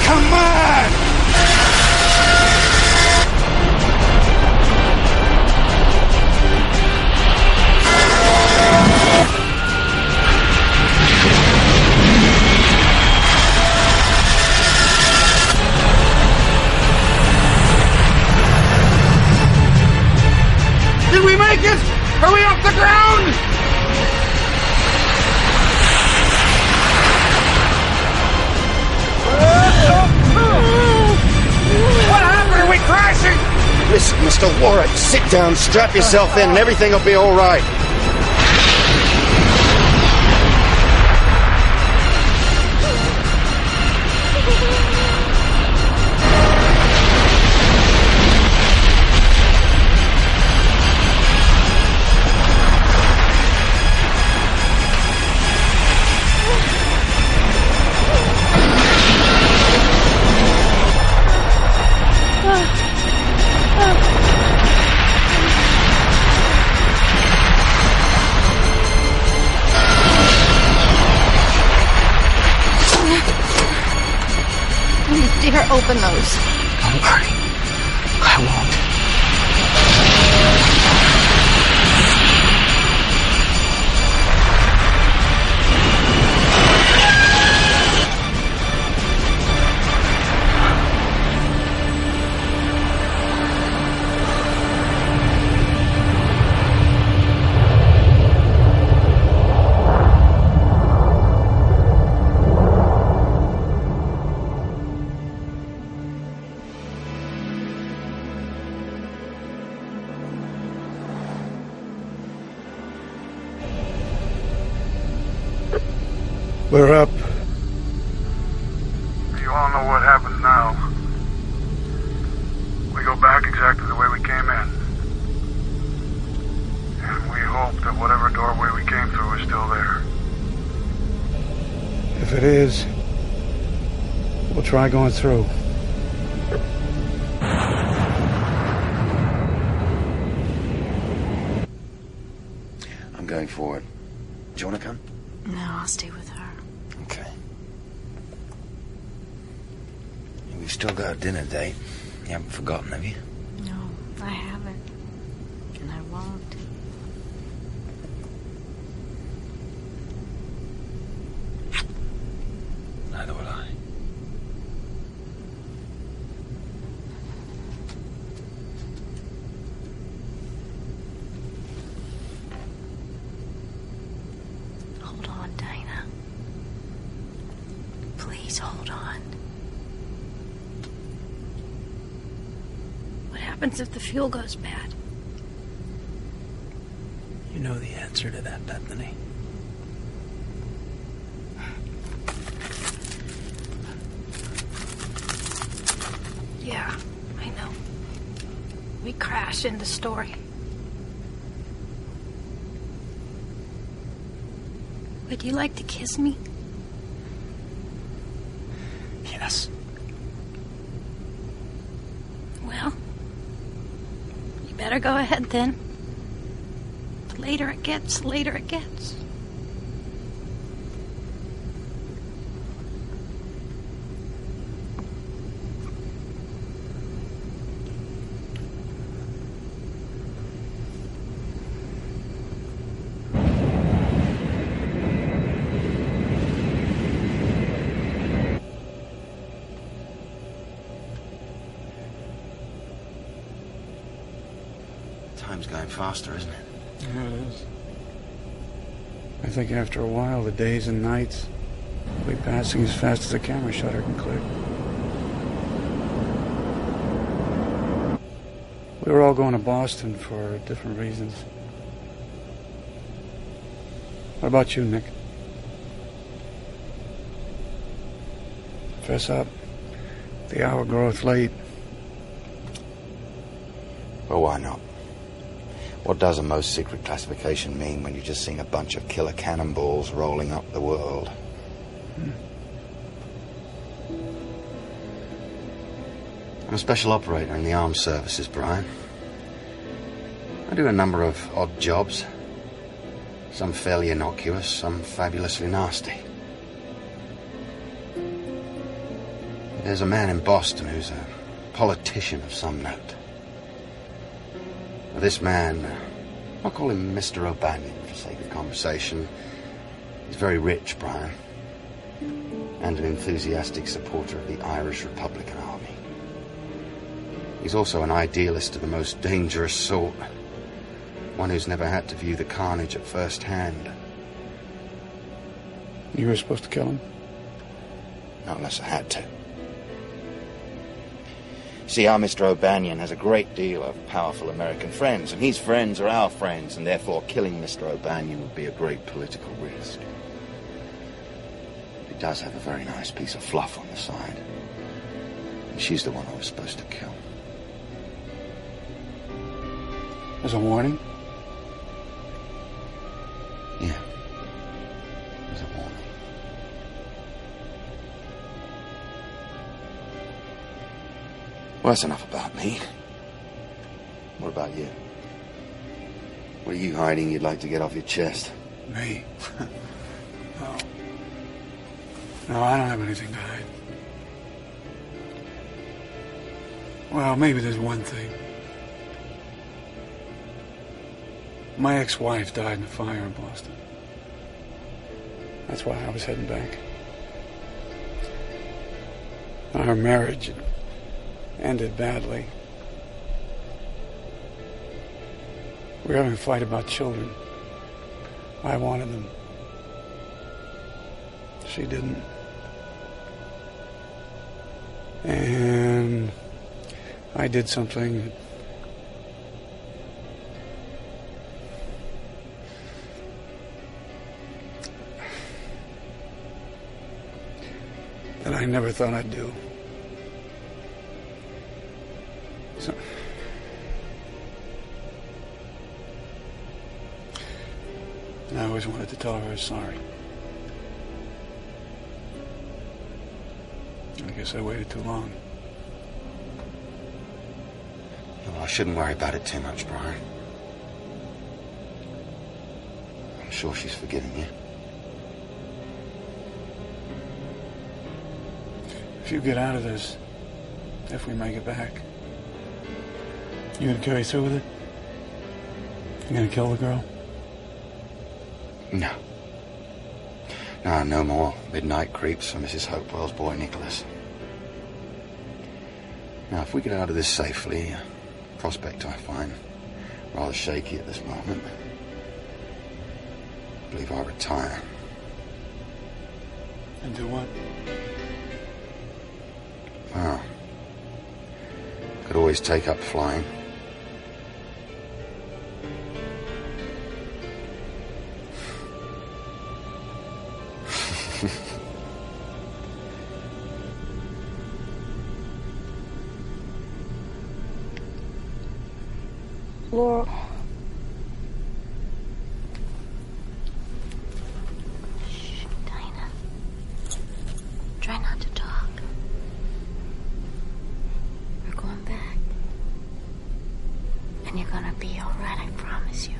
Come on! Did we make it? Are we off the ground? What happened? Are we crashing? Listen, Mr. Warwick, sit down, strap yourself in, and everything will be all right. You dare open those. Don't worry. I won't. We're up. You all know what happens now. We go back exactly the way we came in. And we hope that whatever doorway we came through is still there. If it is, we'll try going through. I'm going forward. Do you want to come? No, I'll stay with her. Okay. We've still got a dinner date. You haven't forgotten, have you? No, I haven't. And I won't. Neither will I. Hold on, Dinah. Please hold on. What happens if the fuel goes bad? You know the answer to that, Bethany. Yeah, I know. We crashed into Story. Would you like to kiss me? Yes. Well, you better go ahead then. The later it gets, the later it gets. Time's going faster, isn't it? Yeah, it is. I think after a while, the days and nights will be passing as fast as a camera shutter can click. We were all going to Boston for different reasons. What about you, Nick? Fess up. The hour groweth late. Well, why not? What does a most secret classification mean when you're just seeing a bunch of killer cannonballs rolling up the world? I'm a special operator in the armed services, Brian. I do a number of odd jobs. Some fairly innocuous, some fabulously nasty. There's a man in Boston who's a politician of some note. This man, I'll call him Mr. O'Banion for sake of conversation. He's very rich, Brian, and an enthusiastic supporter of the Irish Republican Army. He's also an idealist of the most dangerous sort, one who's never had to view the carnage at first hand. You were supposed to kill him? Not unless I had to. See, our Mr. O'Banion has a great deal of powerful American friends, and his friends are our friends, and therefore killing Mr. O'Banion would be a great political risk. He does have a very nice piece of fluff on the side, and she's the one I was supposed to kill. As a warning? Yeah. As a warning. Well, that's enough about me. What about you? What are you hiding you'd like to get off your chest? Me? No. No, I don't have anything to hide. Well, maybe there's one thing. My ex-wife died in a fire in Boston. That's why I was heading back. Our marriage ended badly. We were having a fight about children. I wanted them. She didn't. And I did something that I never thought I'd do. So, I always wanted to tell her sorry. I guess I waited too long. Well, I shouldn't worry about it too much, Brian. I'm sure she's forgiven you. If you get out of this, if we make it back, you gonna carry through with it? You gonna kill the girl? No. No more midnight creeps for Mrs. Hopewell's boy Nicholas. Now, if we get out of this safely, a prospect I find rather shaky at this moment, I believe I'll retire. And do what? Well, could always take up flying. Laurel. Shh, Dinah. Try not to talk. We're going back. And you're gonna be all right, I promise you.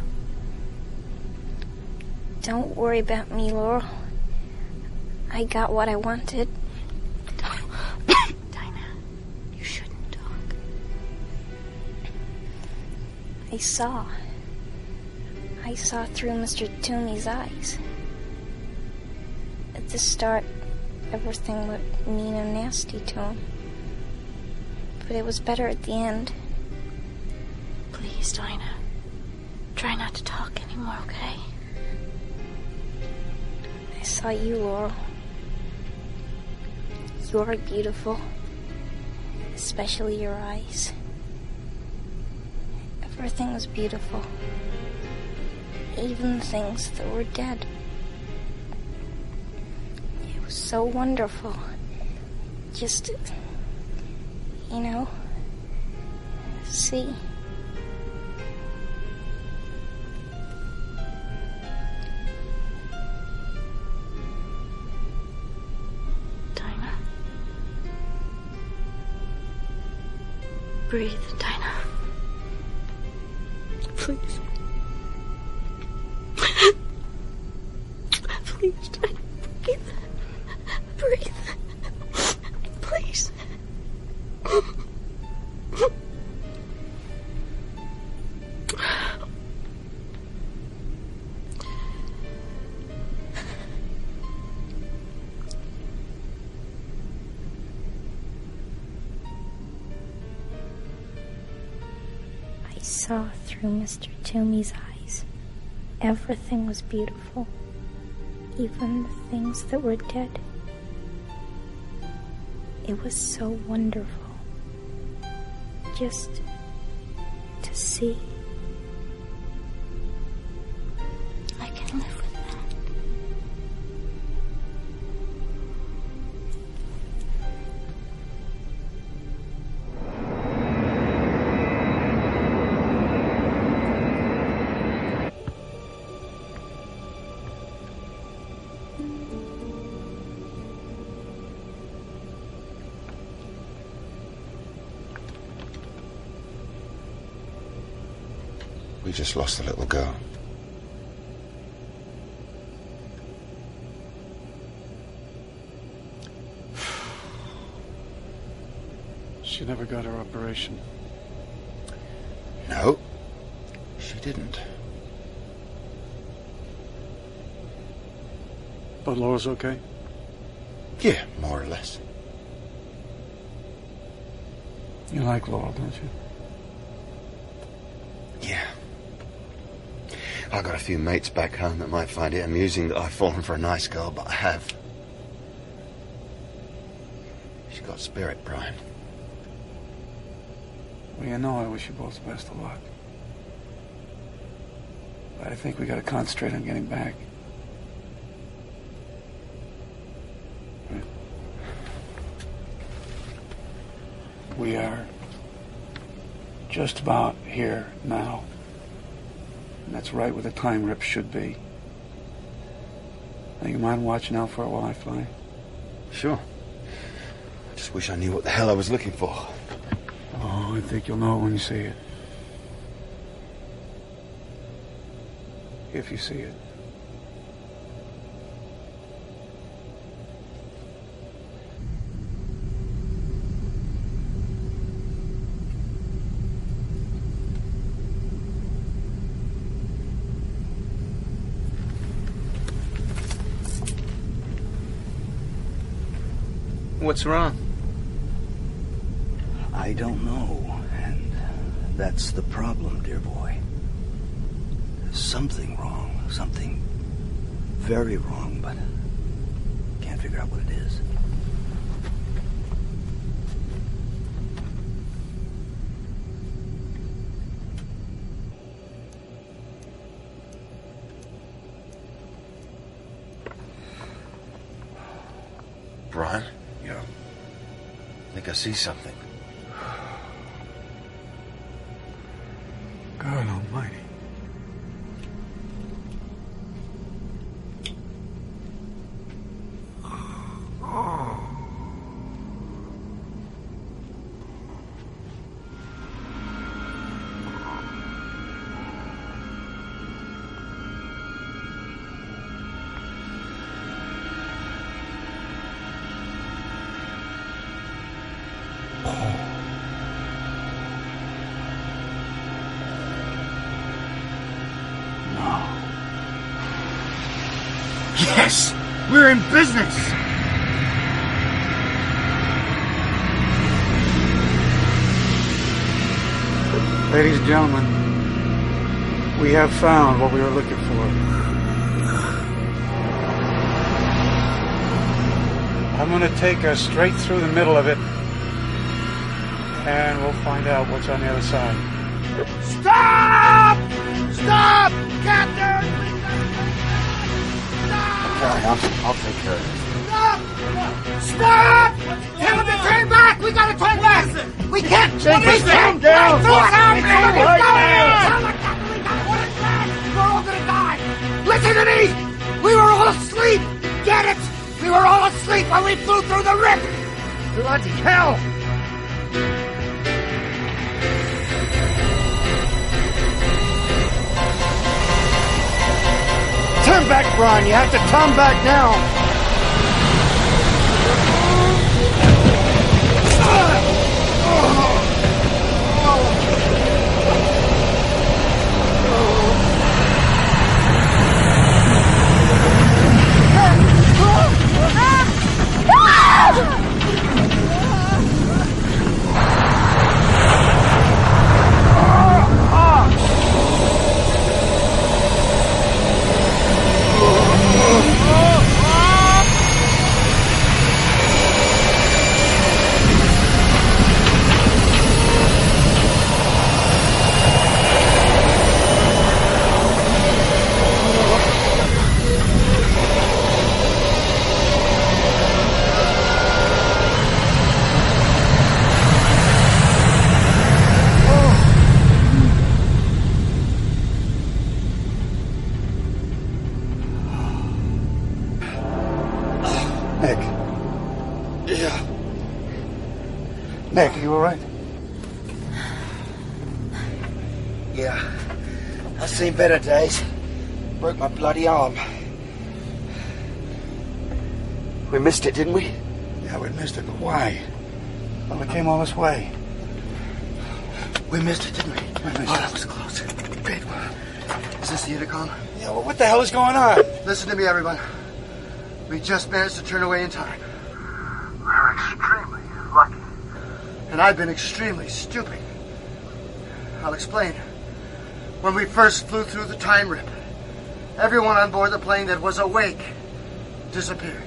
Don't worry about me, Laurel. I got what I wanted. Dinah, you shouldn't talk. I saw through Mr. Toomey's eyes. At the start, everything looked mean and nasty to him. But it was better at the end. Please, Dinah. Try not to talk anymore, okay? I saw you, Laurel. You are beautiful. Especially your eyes. Everything was beautiful. Even the things that were dead. It was so wonderful. Just, see. Dinah. Breathe, Dinah. Please. Please, Dinah. Breathe. Breathe. Please. I saw through Mr. Toomey's eyes. Everything was beautiful. Even the things that were dead. It was so wonderful. Just to see. I can live with that. We just lost the little girl. She never got her operation. No, she didn't. But Laura's okay? Yeah, more or less. You like Laura, don't you? Yeah. I got a few mates back home that might find it amusing that I've fallen for a nice girl, but I have. She's got spirit, Brian. Well, I wish you both the best of luck. But I think we gotta concentrate on getting back. Right. We are just about here now. And that's right where the time rip should be. Now, you mind watching out for it while I fly? Sure. I just wish I knew what the hell I was looking for. Oh, I think you'll know it when you see it. If you see it. What's wrong? I don't know, and that's the problem, dear boy. There's something wrong, something very wrong, but can't figure out what it is. Brian? Yeah. I think I see something. God almighty. Yes! We're in business! Ladies and gentlemen, we have found what we were looking for. I'm going to take us straight through the middle of it, and we'll find out what's on the other side. Stop! Stop! Captain! I'll take care of it. Stop! Stop! Tell him to turn back! We gotta turn back! We can't! We can't! Down! We're all gonna die! Listen to me! We were all asleep! Get it? We were all asleep when we flew through the rip! Bloody hell! Turn back, Brian. You have to turn back now. Nick. Yeah. Nick, are you all right? Yeah. I've seen better days. Broke my bloody arm. We missed it, didn't we? Yeah, we missed it, but why? Well, we came all this way. We missed it, didn't we? That was close. Great. Is this the intercom? Yeah, well, what the hell is going on? Listen to me, everyone. We just managed to turn away in time. We're extremely lucky. And I've been extremely stupid. I'll explain. When we first flew through the time rip, everyone on board the plane that was awake disappeared.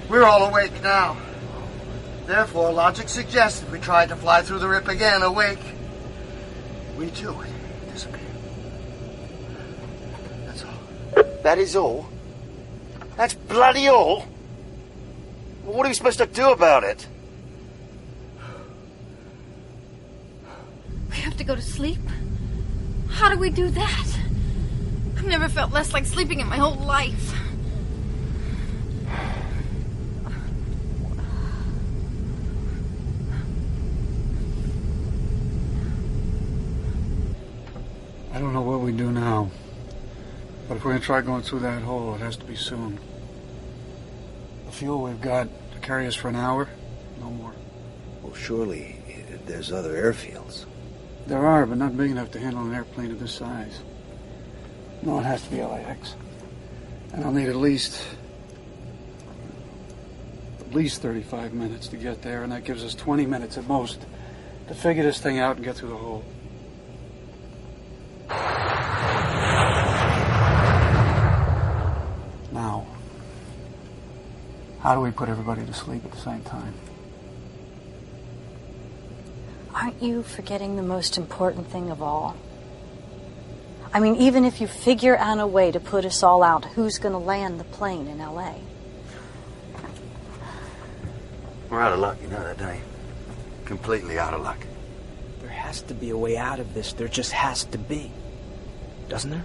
We're all awake now. Therefore, logic suggests if we tried to fly through the rip again awake, we too would disappear. That's all. That is all? That's bloody all? Well, what are we supposed to do about it? We have to go to sleep? How do we do that? I've never felt less like sleeping in my whole life. I don't know what we do now. But if we're going to try going through that hole, it has to be soon. The fuel we've got to carry us for an hour, no more. Well, surely there's other airfields. There are, but not big enough to handle an airplane of this size. No, it has to be LAX. And I'll need at least 35 minutes to get there, and that gives us 20 minutes at most to figure this thing out and get through the hole. Now, how do we put everybody to sleep at the same time? Aren't you forgetting the most important thing of all? I mean, even if you figure out a way to put us all out, who's going to land the plane in L.A.? We're out of luck, you know that, don't you? Completely out of luck. There has has to be a way out of this. There just has to be. Doesn't there?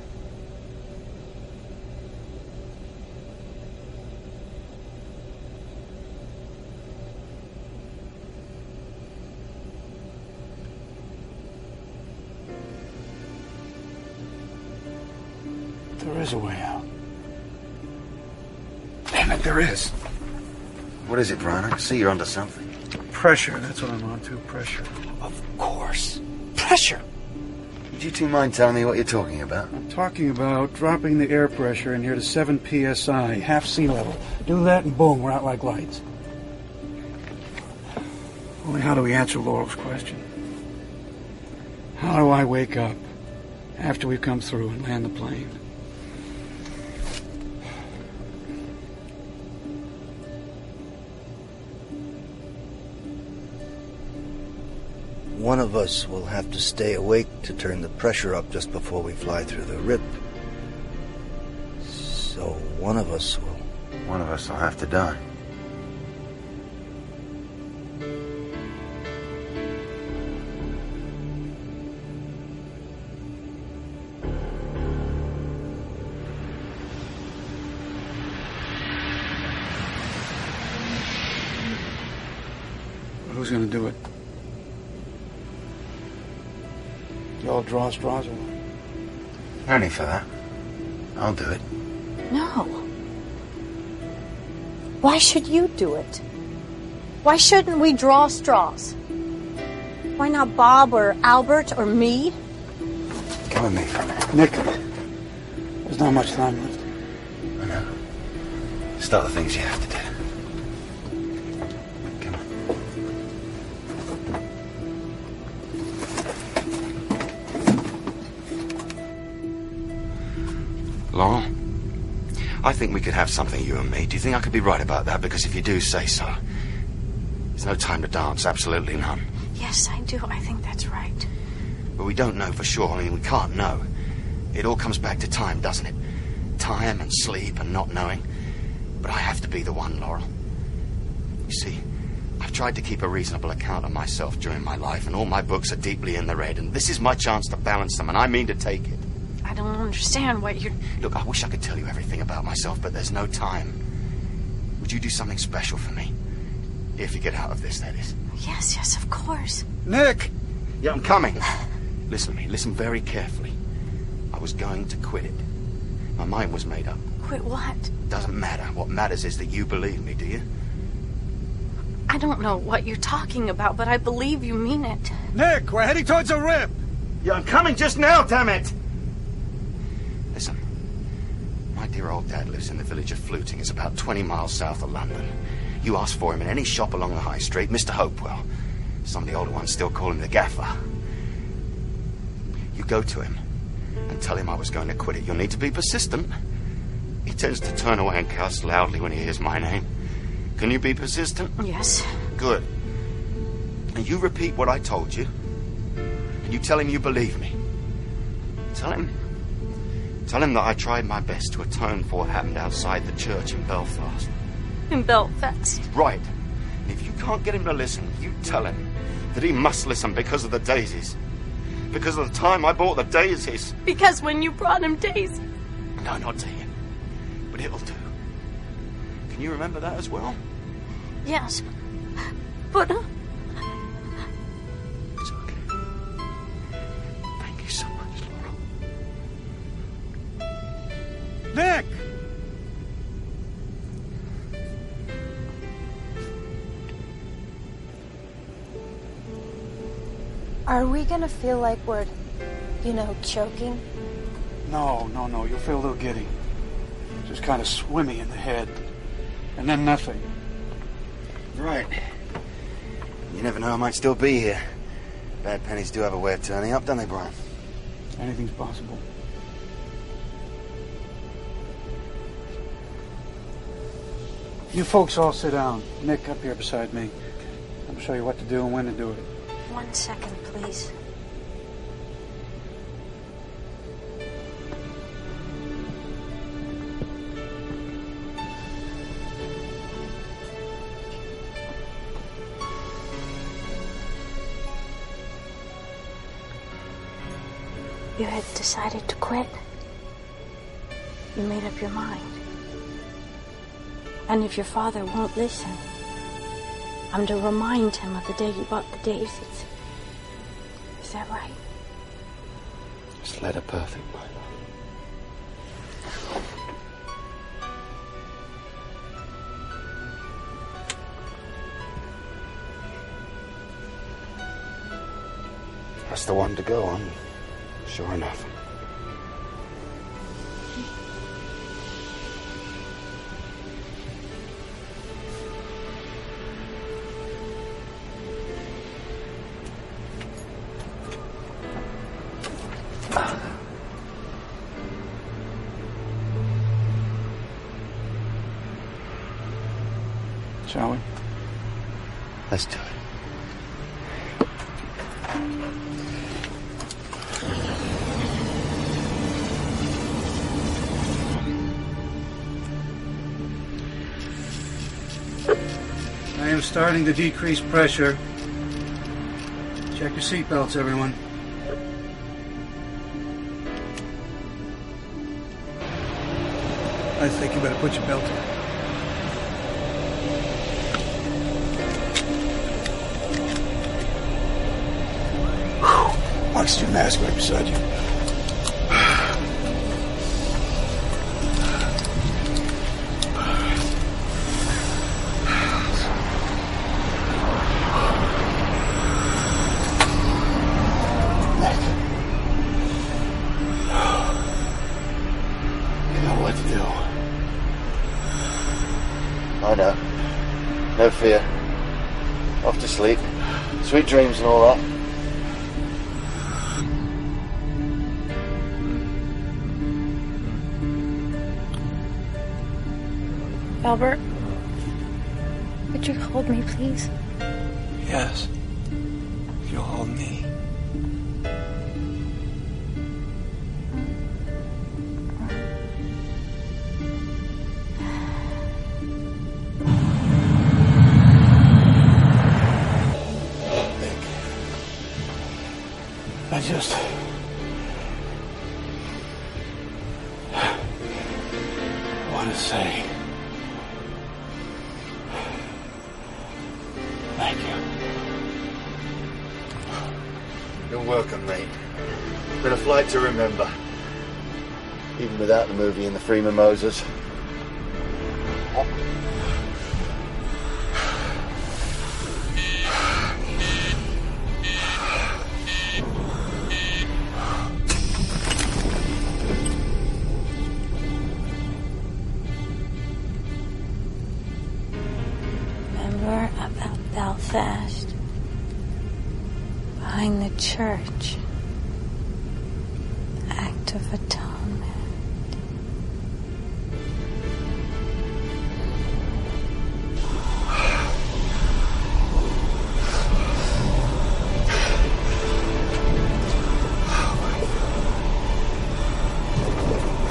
There is a way out. Damn it, there is. What is it, Brian? I can see you're onto something. Pressure, that's what I'm onto, pressure. Of course. Pressure. Would you two mind telling me what you're talking about? I'm talking about dropping the air pressure in here to 7 psi, half sea level. Do that and boom, we're out like lights. Only how do we answer Laurel's question? How do I wake up after we come through and land the plane? One of us will have to stay awake to turn the pressure up just before we fly through the rip. So one of us will... One of us will have to die. Who's going to do it? Y'all draw straws or what? No need for that. I'll do it. No. Why should you do it? Why shouldn't we draw straws? Why not Bob or Albert or me? Come with me. Nick, there's not much time left. I know. Start the things you have to do. Laurel, I think we could have something, you and me. Do you think I could be right about that? Because if you do, say so. There's no time to dance, absolutely none. Yes, I do. I think that's right. But we don't know for sure. I mean, we can't know. It all comes back to time, doesn't it? Time and sleep and not knowing. But I have to be the one, Laurel. You see, I've tried to keep a reasonable account of myself during my life, and all my books are deeply in the red, and this is my chance to balance them, and I mean to take it. I don't understand what you're... Look, I wish I could tell you everything about myself, but there's no time. Would you do something special for me? If you get out of this, that is. Yes, yes, of course. Nick! Yeah, I'm coming. Listen to me. Listen very carefully. I was going to quit it. My mind was made up. Quit what? Doesn't matter. What matters is that you believe me, do you? I don't know what you're talking about, but I believe you mean it. Nick, we're heading towards a rip! Yeah, I'm coming just now, damn it! Listen, my dear old dad lives in the village of Fluting. It's about 20 miles south of London. You ask for him in any shop along the high street, Mr. Hopewell. Some of the older ones still call him the Gaffer. You go to him and tell him I was going to quit it. You'll need to be persistent. He tends to turn away and curse loudly when he hears my name. Can you be persistent? Yes. Good. And you repeat what I told you. And you tell him you believe me. Tell him that I tried my best to atone for what happened outside the church in Belfast. In Belfast? Right. And if you can't get him to listen, you tell him that he must listen because of the daisies. Because of the time I bought the daisies. Because when you brought him daisies? No, not to him. But it'll do. Can you remember that as well? Yes. But... It's okay. Thank you so much, Laurel. Nick! Are we gonna feel like we're, choking? No. You'll feel a little giddy. Just kind of swimmy in the head. And then nothing. Right. You never know, I might still be here. Bad pennies do have a way of turning up, don't they, Brian? Anything's possible. You folks all sit down. Nick, up here beside me. I'll show you what to do and when to do it. 1 second, please. You had decided to quit. You made up your mind. And if your father won't listen, I'm to remind him of the day you bought the daisies. Is that right? Just let her perfect, my love. That's the one to go on, sure enough. Shall we? Let's do it. I am starting to decrease pressure. Check your seatbelts, everyone. I think you better put your belt on. Watch your mask right beside you. I know. No fear. Off to sleep. Sweet dreams and all that. Albert, would you hold me, please? Yes. You'll hold me. I just want to say thank you. You're welcome, mate. Been a flight to remember. Even without the movie and the free mimosas. Remember about Belfast? Behind the church. Act of Atonement.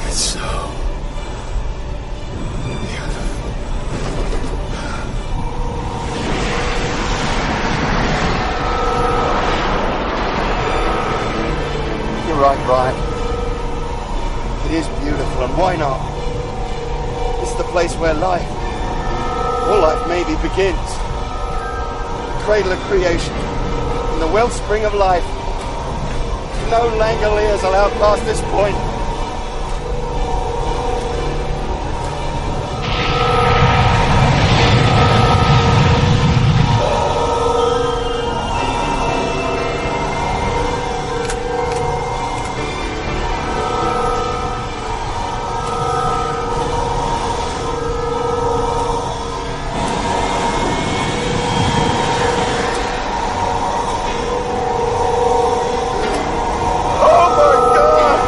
It's so You're right, Brian. It is beautiful, and why not? It's the place where life, all life maybe, begins. The cradle of creation, and the wellspring of life. No Langoliers allowed past this point. Oh my God!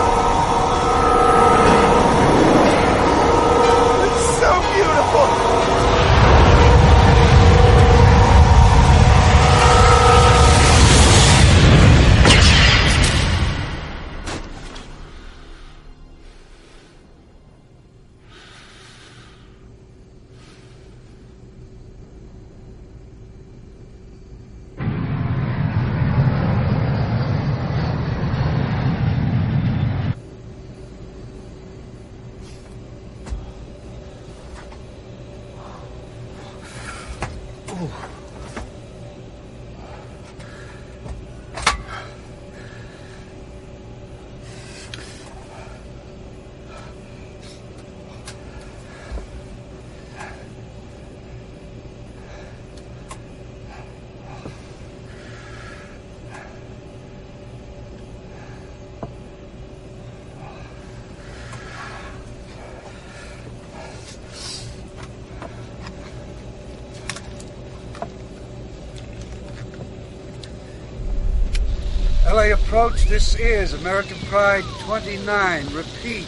LA approach, this is American Pride 29. Repeat,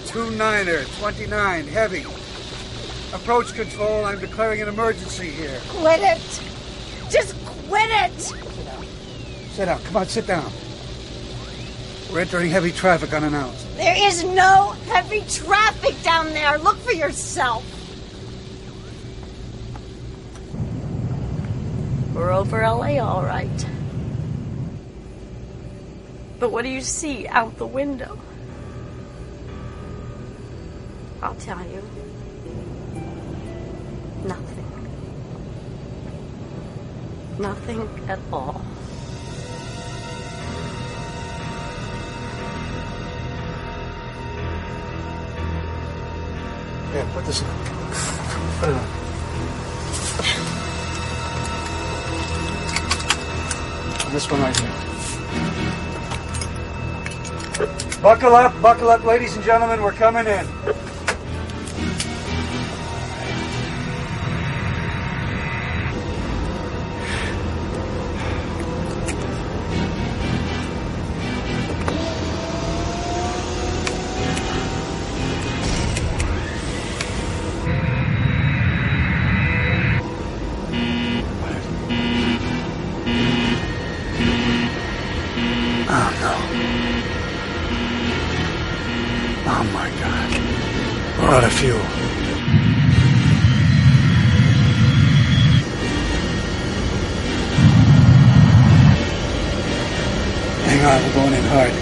29er, 29, heavy. Approach control, I'm declaring an emergency here. Quit it! Just quit it! Sit down, come on, sit down. We're entering heavy traffic unannounced. There is no heavy traffic down there. Look for yourself. We're over LA, all right. But what do you see out the window? I'll tell you. Nothing. Nothing at all. Yeah, put this on. Put it on. This one right here. Buckle up, ladies and gentlemen, we're coming in. Oh my God. We're out of fuel. Hang on, we're going in hard.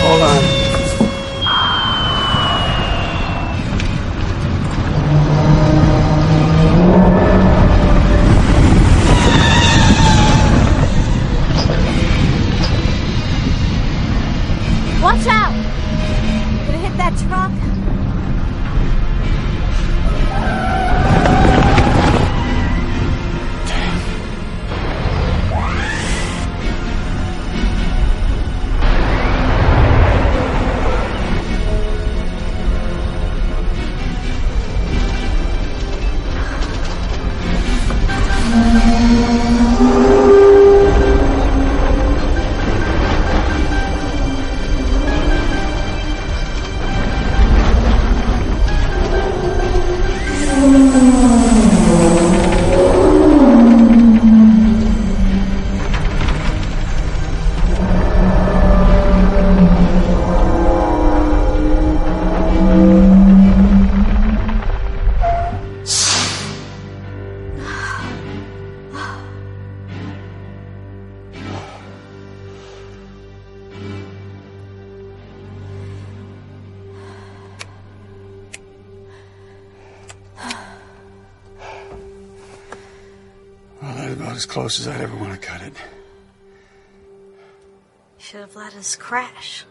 Hold on. Watch out! Gonna hit that truck. Well, that's about as close as I'd ever want to cut it. Should have let us crash.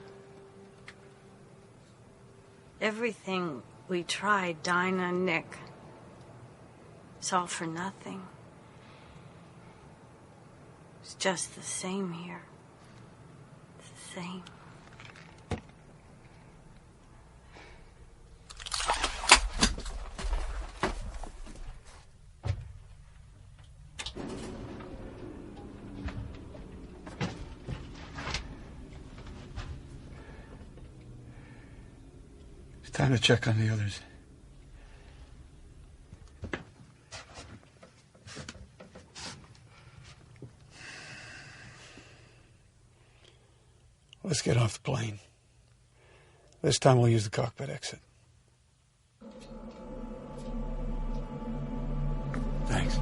Everything we tried, Dinah and Nick, it's all for nothing. It's just the same here. It's the same. It's time to check on the others. Let's get off the plane. This time we'll use the cockpit exit. Thanks.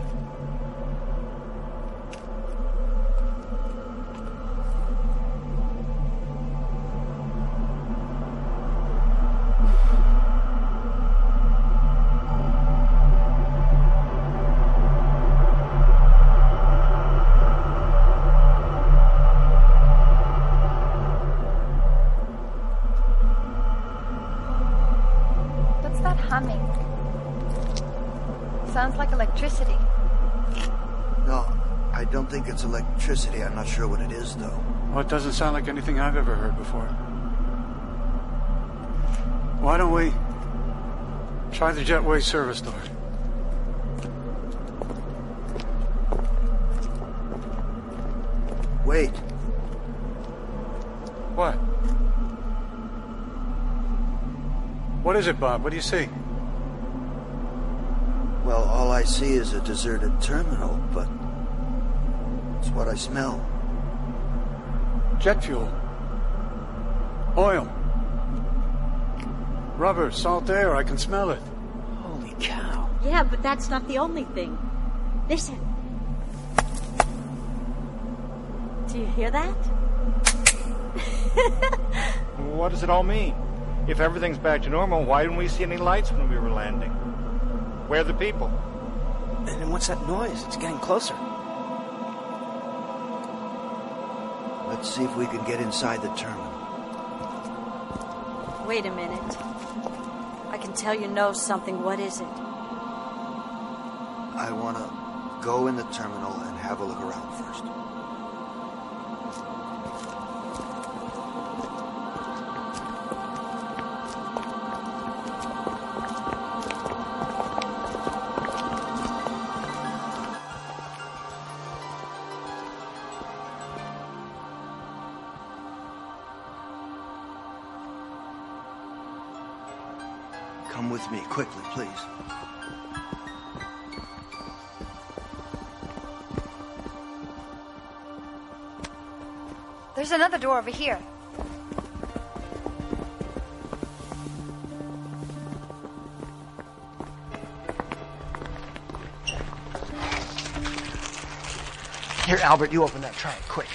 What's that humming? Sounds like electricity. No, think it's electricity. I'm not sure what it is, though. Well, it doesn't sound like anything I've ever heard before. Why don't we try the jetway service door? Wait. What? What is it, Bob? What do you see? Well, all I see is a deserted terminal, but it's what I smell. Jet fuel. Oil. Rubber, salt air, I can smell it. Holy cow. Yeah, but that's not the only thing. Listen. Do you hear that? What does it all mean? If everything's back to normal, why didn't we see any lights when we were landing? Where are the people? And then what's that noise? It's getting closer. Let's see if we can get inside the terminal. Wait a minute. I can tell you know something. What is it? I want to go in the terminal and have a look around first. Come with me, quickly, please. There's another door over here. Here, Albert, you open that trunk, quick.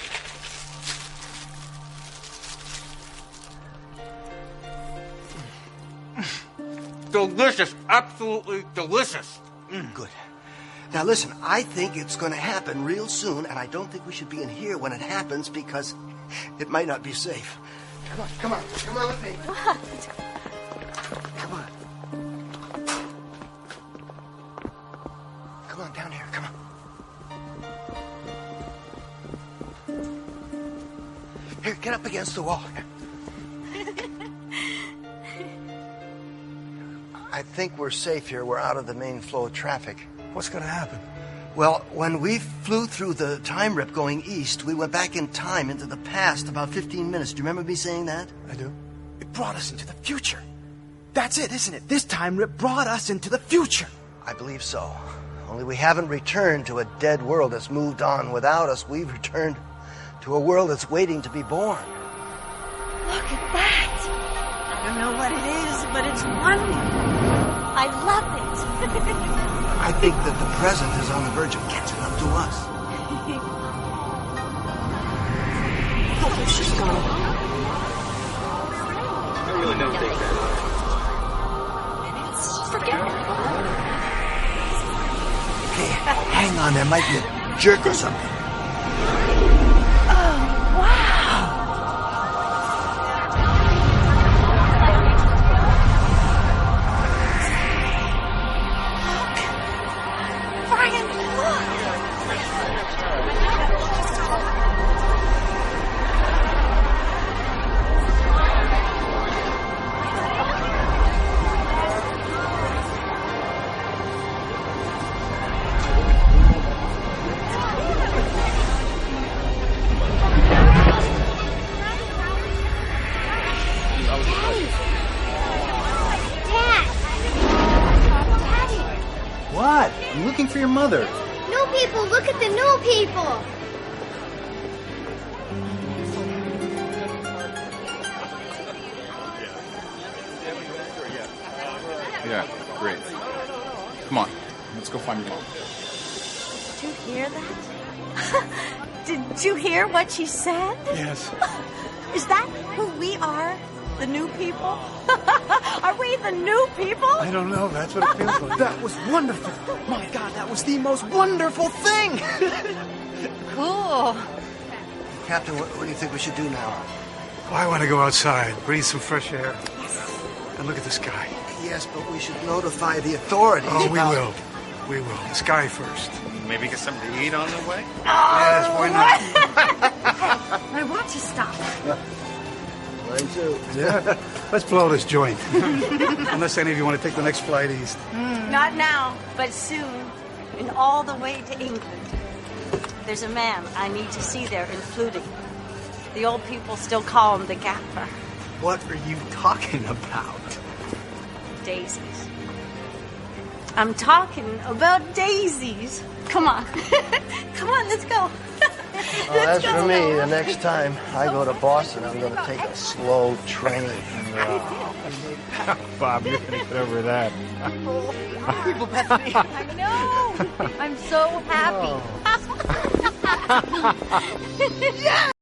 Delicious. Absolutely delicious. Good. Now listen, I think it's going to happen real soon, and I don't think we should be in here when it happens because it might not be safe. Come on with me. What? Come on. Come on, down here, come on. Here, get up against the wall. I think we're safe here. We're out of the main flow of traffic. What's going to happen? Well, when we flew through the time rip going east, we went back in time into the past about 15 minutes. Do you remember me saying that? I do. It brought us into the future. That's it, isn't it? This time rip brought us into the future. I believe so. Only we haven't returned to a dead world that's moved on without us. We've returned to a world that's waiting to be born. Look at that. I don't know what it is, but it's wonderful. I love it. I think that the present is on the verge of catching up to us. Oh, she's gone. I really don't think that. Forget it. Okay, hang on. There might be a jerk or something. I'm looking for your mother. New people, look at the new people. Yeah, great. Come on, let's go find your mom. Did you hear that? Did you hear what she said? Yes. Is that who we are? The new people? Are we the new people? I don't know. That's what it feels like. That was wonderful. My God, that was the most wonderful thing. Cool. Captain, what do you think we should do now? Well, I want to go outside, breathe some fresh air, and look at the sky. Yes, but we should notify the authorities. Oh, we will. We will. The sky first. Maybe get something to eat on the way? Yes, why not? I want to stop. Mine too. Yeah. Let's blow this joint. Unless any of you want to take the next flight east. Not now, but soon. And all the way to England. There's a man I need to see there in Flutie. The old people still call him the Gaffer. What are you talking about? Daisies. I'm talking about daisies. Come on. Come on, let's go. As for me, the next time I go to Boston, I'm going to take a slow train. Bob, you're going to get over that. People, Bethany. I know. I'm so happy. Oh. Yeah.